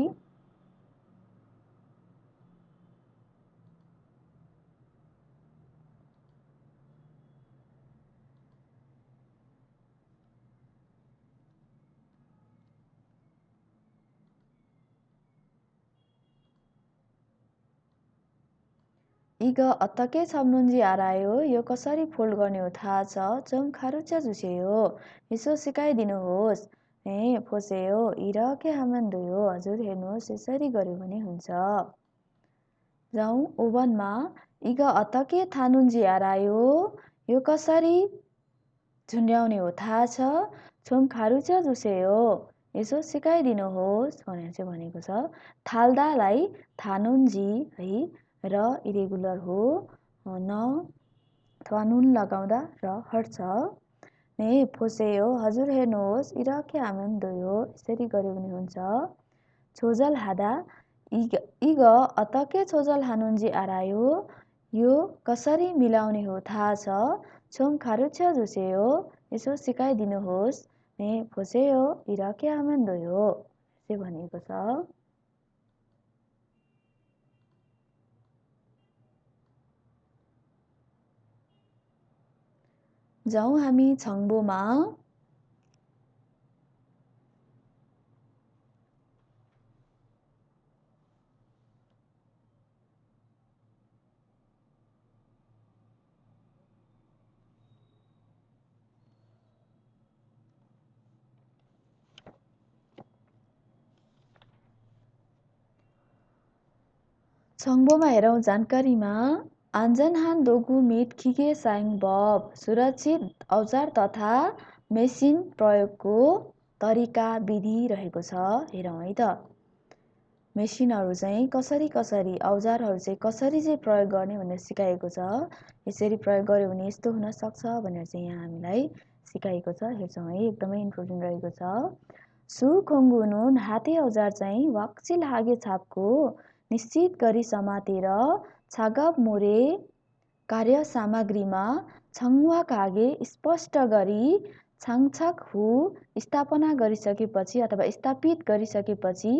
इग अतके छप्नुन्जी आरायो यो कसरी फोल्ड गर्ने हो थाहा छ चौँ खारुच्य जुसेयो यसो सिकाइदिनुहोस् ने फोसेयो इरके हामान दोयो हजुर हेर्नुहोस् यसरी गर्यो भने हुन्छ। जाउँ ओभनमा इग अतके थानुन्जी आरायो यो कसरी झुन्ड्याउने हो थाहा छ छुम खारुच्य जुसेयो यसो सिकाइदिनुहोस् भनेर चाहिँ भनेको छ। थाल्दालाई थानुन्जी है र इरेगुलर हो न अथवा नुन लगाउँदा र हट्छ ने फोसेयो हजुर हेर्नुहोस् इरके आमान दोयो यसरी गर्यो भने हुन्छ। छोजल हादा इग अतके छोजल हानुन्जी आरायो यो कसरी मिलाउने हो थाहा छ छुम खारुच्य जुसेयो यसो सिकाइदिनुहोस् ने फोसेयो इरके आमान दोयो चाहिँ भनेको छ। जाउँ हामी छङ्बोमा हेरौँ जानकारीमा आन्जनहान दोगु मिट खिगे साङ बब सुरक्षित औजार तथा मेसिन प्रयोगको तरिका विधि रहेको छ। हेरौँ है त मेसिनहरू चाहिँ कसरी औजारहरू चाहिँ कसरी चाहिँ प्रयोग गर्ने भनेर सिकाएको छ। यसरी प्रयोग गर्यो भने यस्तो हुनसक्छ भनेर चाहिँ यहाँ हामीलाई सिकाएको छ। हेर्छौँ है एकदमै इम्पोर्टेन्ट रहेको छ। सु खोङ्गुनुन हाते औजार चाहिँ वाक्सिल हागे छापको निश्चित गरी समातेर छागब मोरे कार्य सामग्रीमा छङ्वा कागे स्पष्ट गरी छाङछक हु स्थापना गरिसकेपछि अथवा स्थापित गरिसकेपछि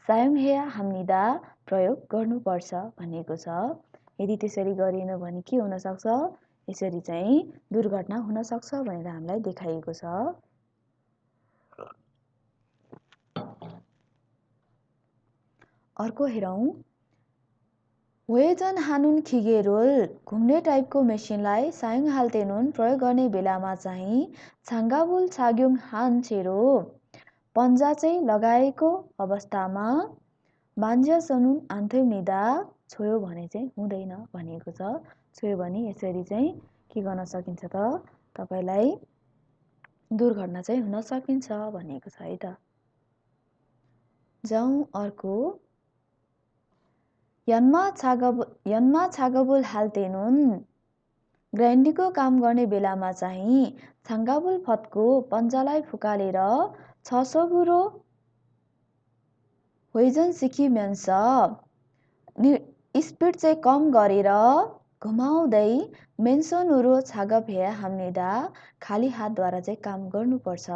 सायुङहेया हाम्निदा प्रयोग गर्नुपर्छ भनिएको छ। यदि त्यसरी गरिएन भने के हुनसक्छ यसरी चाहिँ दुर्घटना हुनसक्छ भनेर हामीलाई देखाइएको छ। अर्को हेरौँ वेजन हानुन खिगेरोल घुम्ने टाइपको मेसिनलाई सायुङ हाल्तेनुन प्रयोग गर्ने बेलामा चाहिँ छाङ्गाबुल छाग्युङ हान छेरो पन्जा चाहिँ लगाएको अवस्थामा मान्ज्यासनुन आन्थ्यौनिदा छोयो भने चाहिँ हुँदैन भनिएको छ। छोयो भने यसरी चाहिँ के गर्न सकिन्छ त तपाईँलाई दुर्घटना चाहिँ हुन सकिन्छ भनिएको छ है त। जाउँ अर्को यनमा छागबुल हाल्तेनुन ग्राइन्डिङको काम गर्ने बेलामा चाहिँ छाङ्गाबुल फतको पन्जालाई फुकालेर 600 वेजन सिकिमेन्स स्पिड चाहिँ कम गरेर घुमाउँदै मेन्सोनुरो छागब हेया हाम्निदा खाली हातद्वारा चाहिँ काम गर्नुपर्छ।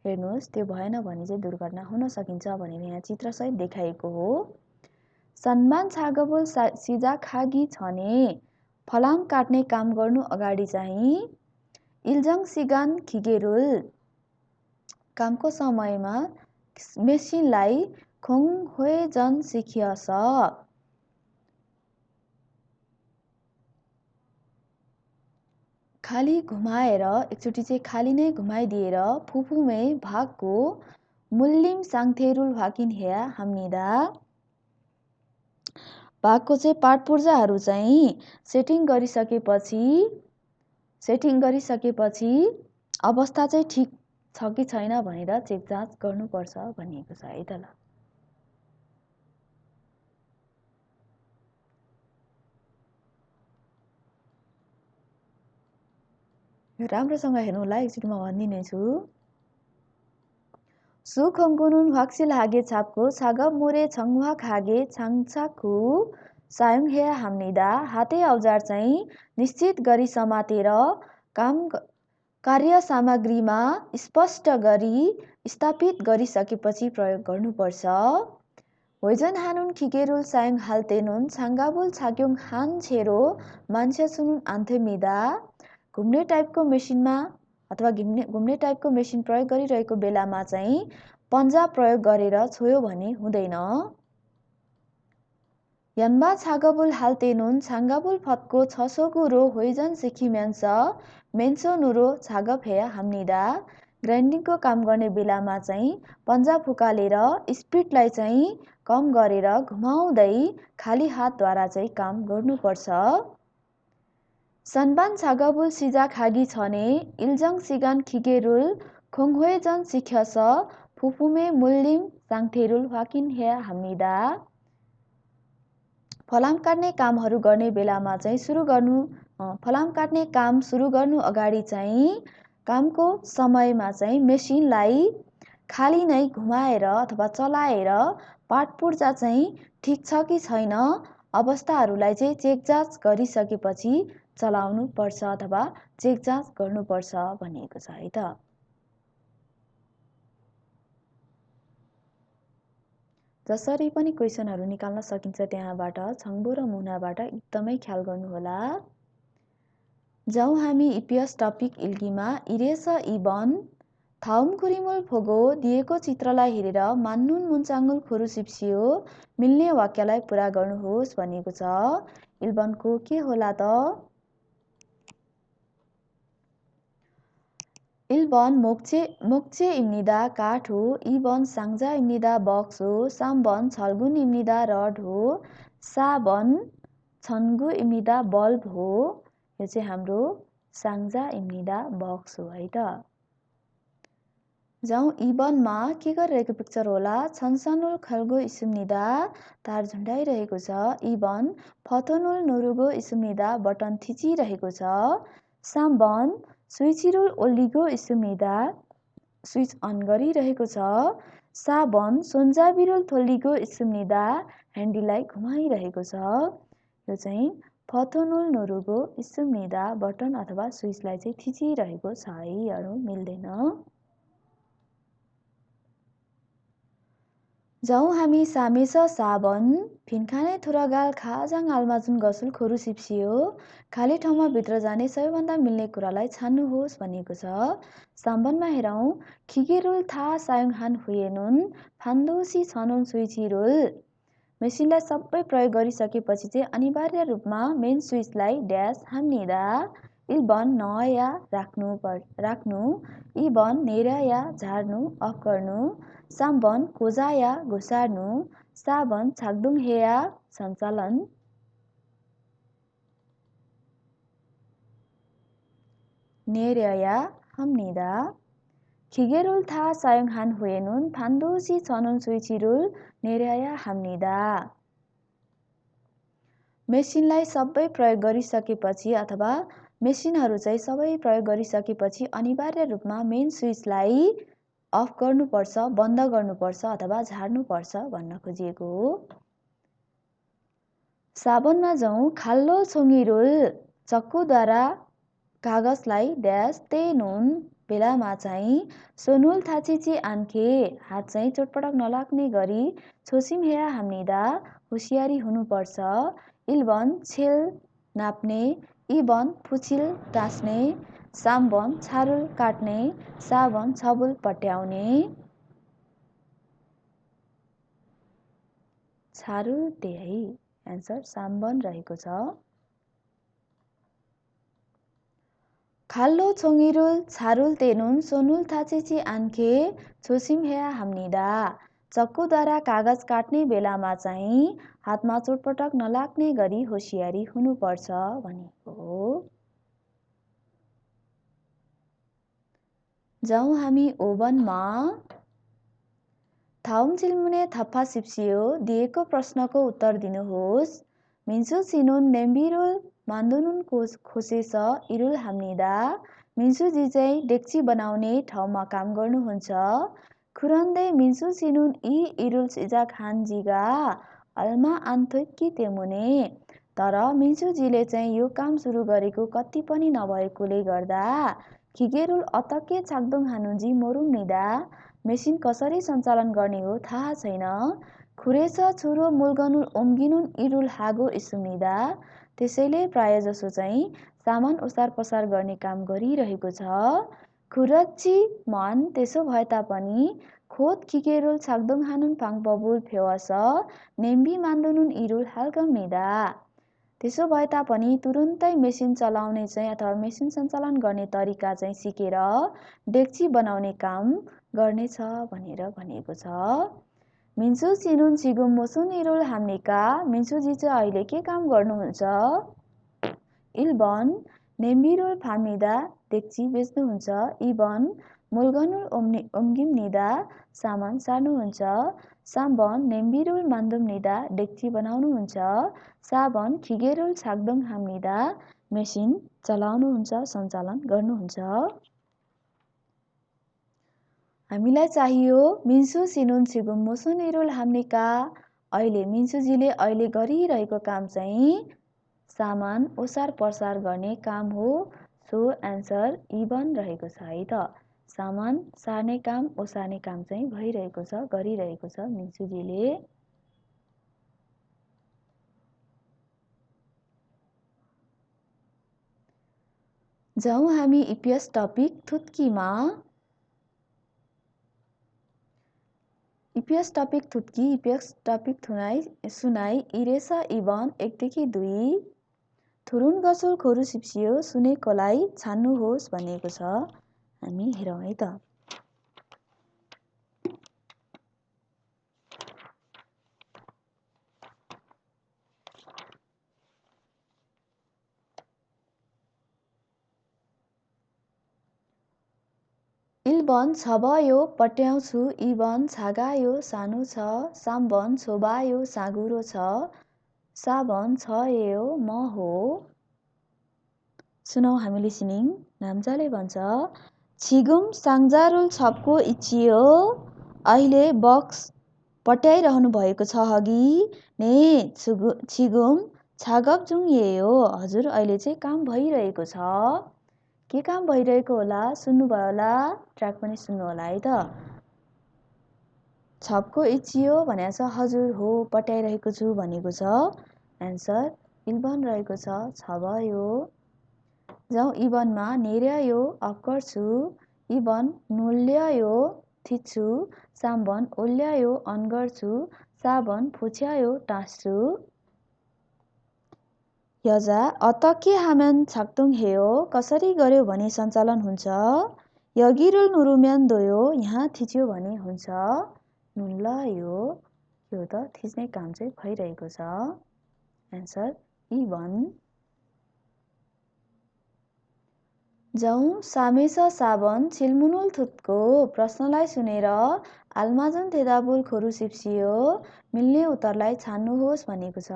हेर्नुहोस् त्यो भएन भने चाहिँ दुर्घटना हुन सकिन्छ भनेर यहाँ चित्रसहित देखाइएको हो। सन्मान छागबुल सिजा खागी छने फलाम काट्ने काम गर्नु अगाडि चाहिँ इल्जङ सिगान खिगेरुल कामको समयमा मेसिनलाई खोङ होएजन सिकियस खाली घुमाएर एकचोटि चाहिँ खाली नै घुमाइदिएर फुफुमे भागको मुल्लिम साङथेरुल भाकिन हेया हाम्निदा भागको चाहिँ पार्ट पूर्जाहरू चाहिँ सेटिङ गरिसकेपछि अवस्था चाहिँ ठिक छ कि छैन भनेर चेक जाँच गर्नुपर्छ भनिएको छ है त ल। राम्रोसँग हेर्नु होला, एकचोटि म भनिदिने छु। सुखङ्कुनुन 확실 하게 잡고 작업 물에 정확하게 장착 후 사용해야 합니다. हाते औजार चाहिँ निश्चित गरी समातेर कार्य सामग्रीमा स्पष्ट गरी स्थापित गरिसकेपछि प्रयोग गर्नुपर्छ। Hoijan hanun kigerul sayang haltenun छाङ्गाबुल छाक्योङ हान छेरो मान्छे सुनुन आन्थेमिदा। घुम्ने टाइपको मेसिनमा अथवा घुम्ने टाइपको मेसिन प्रयोग गरिरहेको बेलामा चाहिँ पन्जा प्रयोग गरेर छोयो भने हुँदैन। 연바 작업을 할 때는 장갑을 벗고 저속으로 회전 시키면서 맨손으로 작업해야 합니다. ग्राइन्डिङको काम गर्ने बेलामा चाहिँ पन्जा फुकालेर स्पिडलाई चाहिँ कम गरेर घुमाउँदै खाली हातद्वारा चाहिँ काम गर्नुपर्छ। 선반 작업을 시작하기 전에 일정 시간 기계를 공회전 시켜서 부품의 물림 상태를 확인해야 합니다. फलाम काट्ने कामहरू गर्ने बेलामा चाहिँ फलाम काट्ने काम सुरु गर्नु अगाडि चाहिँ कामको समयमा चाहिँ मेसिनलाई खाली नै घुमाएर अथवा चलाएर पार्ट पुर्जा चाहिँ ठिक छ कि छैन अवस्थाहरूलाई चाहिँ चेकजाँच गरिसकेपछि चलाउनु पर्छ अथवा चेकजाँच गर्नुपर्छ भनिएको छ है त। जसरी पनि क्वेसनहरू निकाल्न सकिन्छ त्यहाँबाट छङ्बो र मुनाबाट एकदमै ख्याल गर्नुहोला। जाउँ हामी इपिएस टपिक इल्गीमा इरेस इबन थाउम कुरिमुल फोगो दिएको चित्रलाई हेरेर मान्नुन मुन्चाङ्गुल खुरु सिप्सियो मिल्ने वाक्यलाई पुरा गर्नुहोस् भनिएको छ। इल्बनको के होला त? 1번 목재입니다. काठ हो। 2번 상자입니다. बक्स हो। 3번 철근입니다. रड हो। 4번 전구입니다. बल्ब हो। यो चाहिँ हाम्रो 상자입니다. बक्स हो है त। जाउँ 2번मा के गरिरहेको पिक्चर होला? छनछनुल खल्गो 있습니다. तार झुन्डाइरहेको छ। 2번 버튼을 누르고 있습니다. बटन थिचिरहेको छ। 3번 स्विच를 올리고 있습니다. स्विच अन गरिरहेको छ। 4번 손잡이를 돌리고 있습니다. ह्यान्डललाई घुमाइरहेको छ। यो चाहिँ 버튼을 누르고 있습니다. बटन अथवा स्विचलाई चाहिँ थिचिरहेको छ है, अरू मिल्दैन। जाउँ हामी सामेस 4번 भिन्खाने थुरागाल खाजाङ आल्माजुन गसुल खोरु सिप्सियो खाली ठाउँमा भित्र जाने सबैभन्दा मिल्ने कुरालाई छान्नुहोस् भनिएको छ। 3번मा हेरौँ खिगेरुल था सायुङ हान हुएनुन फान्दोसी छनुन स्विचिरुल मेसिनलाई सबै प्रयोग गरिसकेपछि चाहिँ अनिवार्य रूपमा मेन स्विचलाई ड्यास हान्निदा। 1번 नया राख्नु 2번 नेराया झार्नु अफ गर्नु 3번 कोजाया घुसार्नु 4번 작동해야 सञ्चालन 내려야 합니다. 기계를 다 사용한 후에는 반드시 전원 스위치를 내려야 합니다. मेसिनलाई सबै प्रयोग गरिसकेपछि अथवा मेसिनहरू चाहिँ सबै प्रयोग गरिसकेपछि अनिवार्य रूपमा मेन स्विचलाई अफ गर्नुपर्छ, बन्द गर्नुपर्छ अथवा झार्नुपर्छ भन्न खोजिएको हो। 4번मा जाउँ खाल्लो छोङ्गिरुल चक्कुद्वारा कागजलाई ड्यास टेनुन बेलामा चाहिँ सोनुल थाचिची आन्खे हात चाहिँ चोटपटक नलाग्ने गरी छोसिम हेया हाम्निदा होसियारी हुनुपर्छ। 1번 छेल नाप्ने 2번 फुचिल टाँस्ने 3번 छारुल काट्ने 4번 छबुल पट्याउने छारुल ते है एन्सर 3번 रहेको छ। खाल्लो छोङ्गिरुल छारुल तेनुन सोनुल थाचिची आन्खे छोसिम हेया हाम्निदा चक्कुद्वारा कागज काट्ने बेलामा चाहिँ हातमा चोटपटक नलाग्ने गरी होसियारी हुनुपर्छ भनेको हो। जाउँ हामी 5번मा थाउम 질문에 답하십시오. दिएको प्रश्नको उत्तर दिनुहोस्। 민수 씨는 냄비를 만드는 곳에서 일을 합니다. मिन्सुजी चाहिँ डेक्ची बनाउने ठाउँमा काम गर्नुहुन्छ। 그런데 민수 씨는 이 일을 시작한 지가 얼마 안 됐기 때문에 तर 민수जीले चाहिँ यो काम सुरु गरेको कति पनि नभएकोले गर्दा 기계를 어떻게 작동하는지 모릅니다. मेसिन कसरी सञ्चालन गर्ने हो थाहा छैन. 그래서 주로 물건을 옮기는 일을 하고 있습니다. त्यसैले प्रायजसो चाहिँ सामान ओसार पसार गर्ने काम गरिरहेको छ. 그렇지만 त्यसो भए तापनि 곧 기계를 작동하는 방법을 배워서 냄비 만드는 일을 할 겁니다. त्यसो भए तापनि तुरुन्तै मेसिन चलाउने चाहिँ अथवा मेसिन सञ्चालन गर्ने तरिका चाहिँ सिकेर डेक्ची बनाउने काम गर्नेछ भनेर भनिएको छ। 민수 씨는 지금 무슨 일을 합니까? 민수जी चाहिँ अहिले के काम गर्नुहुन्छ? 1번 냄비를 팝니다. डेक्ची बेच्नुहुन्छ. 2번 물건을 옮깁니다. सामान सार्नुहुन्छ. 3번 냄비를 만듭니다. डेक्ची बनाउनुहुन्छ. 4번 기계를 작동합니다. मेसिन चलाउनुहुन्छ, सञ्चालन गर्नुहुन्छ. हामीलाई चाहियो 민수 씨는 지금 무슨 일을 합니까? अहिले 민수जीले अहिले गरिरहेको काम चाहिँ सामान ओसार पर्सार गर्ने काम हो. सो एन्सर 2번 रहेको छ है त. सामान सार्ने काम ओसार्ने काम चाहिँ भइरहेको छ, गरिरहेको छ 민수जीले. जाउँ हामी इपिएस टपिक थुत्कीमा. इपिएस टपिक थुत्की, इपिएस टपिक सुनाई इरेसा इबन 1देखि 2. थुरुन गसोल खोरु सिप्सियो सुनेकोलाई छान्नुहोस् भनिएको छ. हामी हेरौँ है त. 일번 접어요 पट्याउँछु. 2번 छागायो सानो छ. 3번 छोबायो साँघुरो छ. 4번 छ예요 म हो. सुनौ हामी लिसनिङ. 남자ले भन्छ 지금 상자를 접고 있지요. अहिले बक्स पट्याइरहनु भएको छ हगि. 네 지금 작업 중이에요. हजुर अहिले चाहिँ काम भइरहेको छ. के काम भइरहेको होला? सुन्नुभयो होला? ट्र्याक पनि सुन्नु होला है त. छपको इचियो भनेको छ हजुर हो पट्याइरहेको छु भनेको छ. एन्सर 1번 रहेको छ. छबयो. जाउँ 2번मा नेर्यायो अफ गर्छु. 2번 놀려요 थिच्छु. 3번 올려요 अन गर्छु. 4번 붙여요 टाँस्छु. 여자 어떻게 하면 작동해요? कसरी गर्यो भने सञ्चालन हुन्छ? 여기를 누르면 돼요. यहाँ थिच्यो भने हुन्छ. 눌러요. यो त थिच्ने काम चाहिँ भइरहेको छ. एन्सर 2번. जाउँ सामे서 4번 질문을 듣고 प्रश्नलाई सुनेर 알맞은 대답을 고르십시오. मिल्ने उत्तरलाई छान्नुहोस् भनेको छ.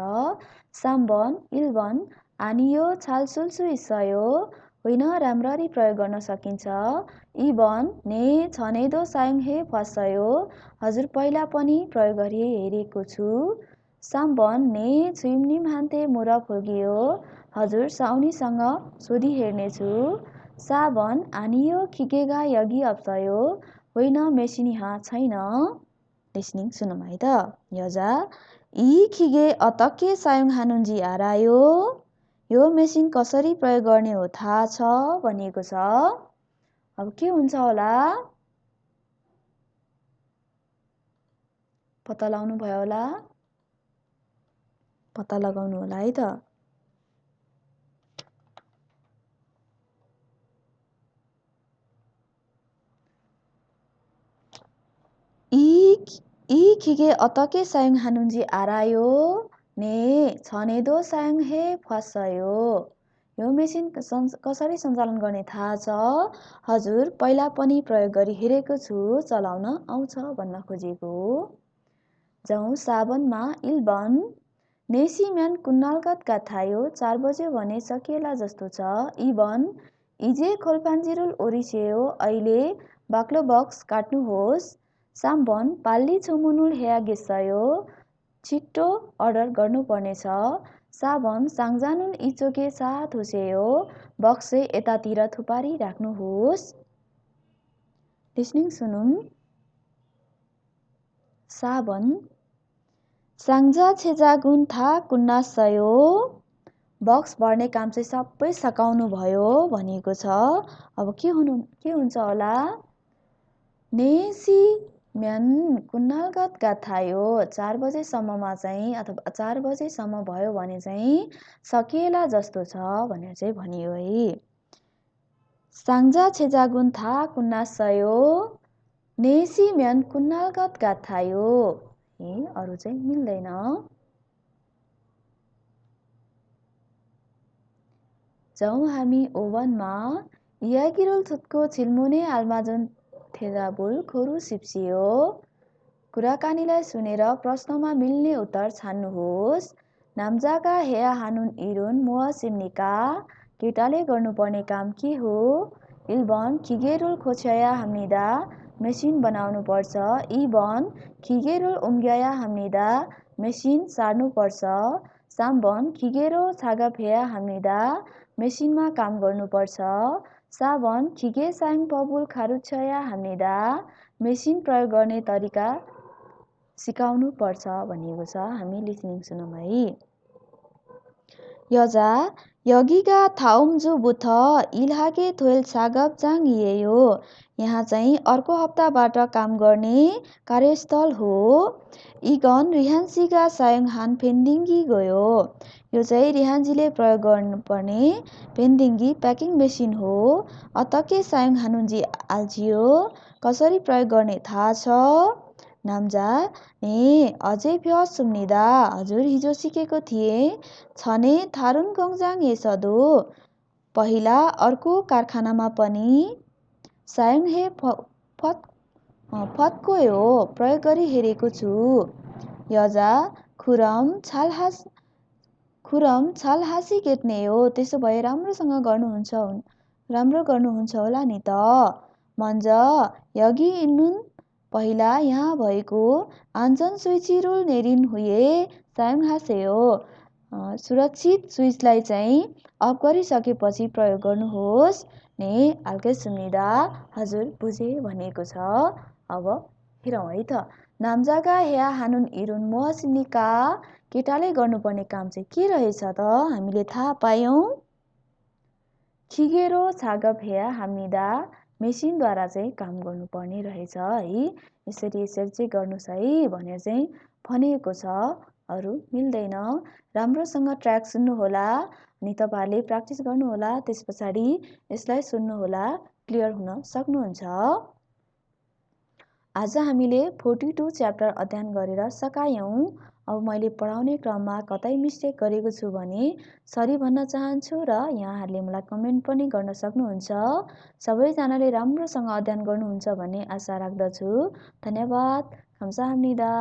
3번 1번 아니요 잘 쓸 수 있어요. होइन राम्ररी प्रयोग गर्न सकिन्छ. 2번 네 전에도 사용해 봤어요. हजुर पहिला पनि प्रयोग गरी हेरेको छु. 3번 네 주임님한테 물어볼게요. हजुर साउनीसँग सोधी हेर्नेछु. 4번 아니요 기계가 여기 없어요. होइन मेसिन यहाँ छैन. लिसनिङ सुनौँ है त. 여자 이 기계 어떻게 사용하는지 알아요? यो मेसिन कसरी प्रयोग गर्ने हो थाहा छ भनिएको छ. अब के हुन्छ होला? पत्ता लगाउनु भयो होला? पत्ता लगाउनु होला है त. 이 기계 어떻게 사용하는지 알아요? 네, 전에도 사용해 봤어요. यो मेसिन कसरी सञ्चालन गर्ने थाहा छ? हजुर पहिला पनि प्रयोग गरी हेरेको छु. चलाउन आउँछ भन्न खोजेको. जाउँ 4번मा 1번 내시면 끝날 것 같아요. 4 बज्यो भने सकिएला जस्तो छ. 2번 इजे खोल्पान्जिरुल ओरिसेयो अहिले बाक्लो बक्स काट्नुहोस् साम्बन पाल्ली छोमुनुल हेयागेसयो छिट्टो अर्डर गर्नुपर्नेछ साबन साङ्जानुल इचोके साथ होसेयो बक्से यतातिर थुपारी राख्नुहोस् लिसनिङ सुनुम साबन साङ्जा छेजागुन था कुन्नासयो बक्स भर्ने काम चाहिँ सबै सकाउनु भयो भनिएको छ। अब के हुन्छ होला नेसी म्यान कुन्नालगत गाथायो 4 बजेसम्ममा चाहिँ अथवा 4 बजेसम्म भयो भने चाहिँ सकिएला जस्तो छ भनेर चाहिँ भनियो है। साङ्जा छेजागुन था कुन्नासयो नेसी म्यान कुन्नालगत गाथायो अरू चाहिँ मिल्दैन। जाउँ हामी ओभनमा यागिरोल थुत्को छिल्मुने आल्माजुन थेजाबुल खोरु सिप्सियो कुराकानीलाई सुनेर प्रश्नमा मिल्ने उत्तर छान्नुहोस् नाम्जाका हेया हानुन इरुन मुह सिम्निका केटाले गर्नुपर्ने काम के हो इल्बन खिगेरुल खोछ्याया हाम्निदा मेसिन बनाउनु पर्छ इबन खिगेरुल उम्ग्याया हाम्निदा मेसिन सार्नु पर्छ साम्बन खिगेरो छागा फेया हाम्निदा मेसिनमा काम गर्नुपर्छ साबन खिगे साङ पबुल खारुछया हाम्निदा मेसिन प्रयोग गर्ने तरिका सिकाउनु पर्छ भनिएको छ। हामी लिसनिङ सुनौँ है। यजा यगिगा थाउम्जु बुथ इल्हागे थोइल सागब जाङ येयो यहाँ चाहिँ अर्को हप्ताबाट काम गर्ने कार्यस्थल हो इगन रिहान्सीगा सायङ हान फेन्दिङ्गी गयो यो चाहिँ रिहान्जीले प्रयोग गर्नुपर्ने फेन्दिङ्गी प्याकिङ मेसिन हो अतके सायङ हानुन्जी आल्जियो कसरी प्रयोग गर्ने थाहा छ नाम्जा अझै फ्य सुम्निदा हजुर हिजो सिकेको थिए छने थारुन गङजाङ यसदो पहिला अर्को कारखानामा पनि सायङ हे फतको हो प्रयोग गरी हेरेको छु यजा खुरम छालहासी केट्ने हो त्यसो भए राम्रो गर्नुहुन्छ होला नि त मन्ज यगी इन्नुन पहिला यहाँ भएको आञ्जन स्विचिरुल नेरिन हुए सायङ हासेयो सुरक्षित स्विचलाई चाहिँ अफ गरिसकेपछि प्रयोग गर्नुहोस् ने आल्के सुन्निदा हजुर बुझे भनेको छ। अब हेरौँ है त नाम्जागा हेया हानुन इरुन मोहसिनिका केटाले गर्नुपर्ने काम चाहिँ के रहेछ त हामीले थाहा पायौँ खिगेरो छागप हेया हाम्निदा मेसिनद्वारा चाहिँ काम गर्नुपर्ने रहेछ है यसरी चाहिँ गर्नुहोस् है भनेर चाहिँ भनिएको छ अरू मिल्दैन राम्रोसँग ट्र्याक सुन्नुहोला अनि तपाईँहरूले प्र्याक्टिस गर्नुहोला त्यस पछाडि यसलाई सुन्नुहोला क्लियर हुन सक्नुहुन्छ। आज हामीले 42 च्याप्टर अध्ययन गरेर सकायौँ। अब मैले पढाउने क्रममा कतै मिस्टेक गरेको छु भने सरी भन्न चाहन्छु र यहाँहरूले मलाई कमेन्ट पनि गर्न सक्नुहुन्छ। सबैजनाले राम्रोसँग अध्ययन गर्नुहुन्छ भन्ने आशा राख्दछु। धन्यवाद। 감사합니다।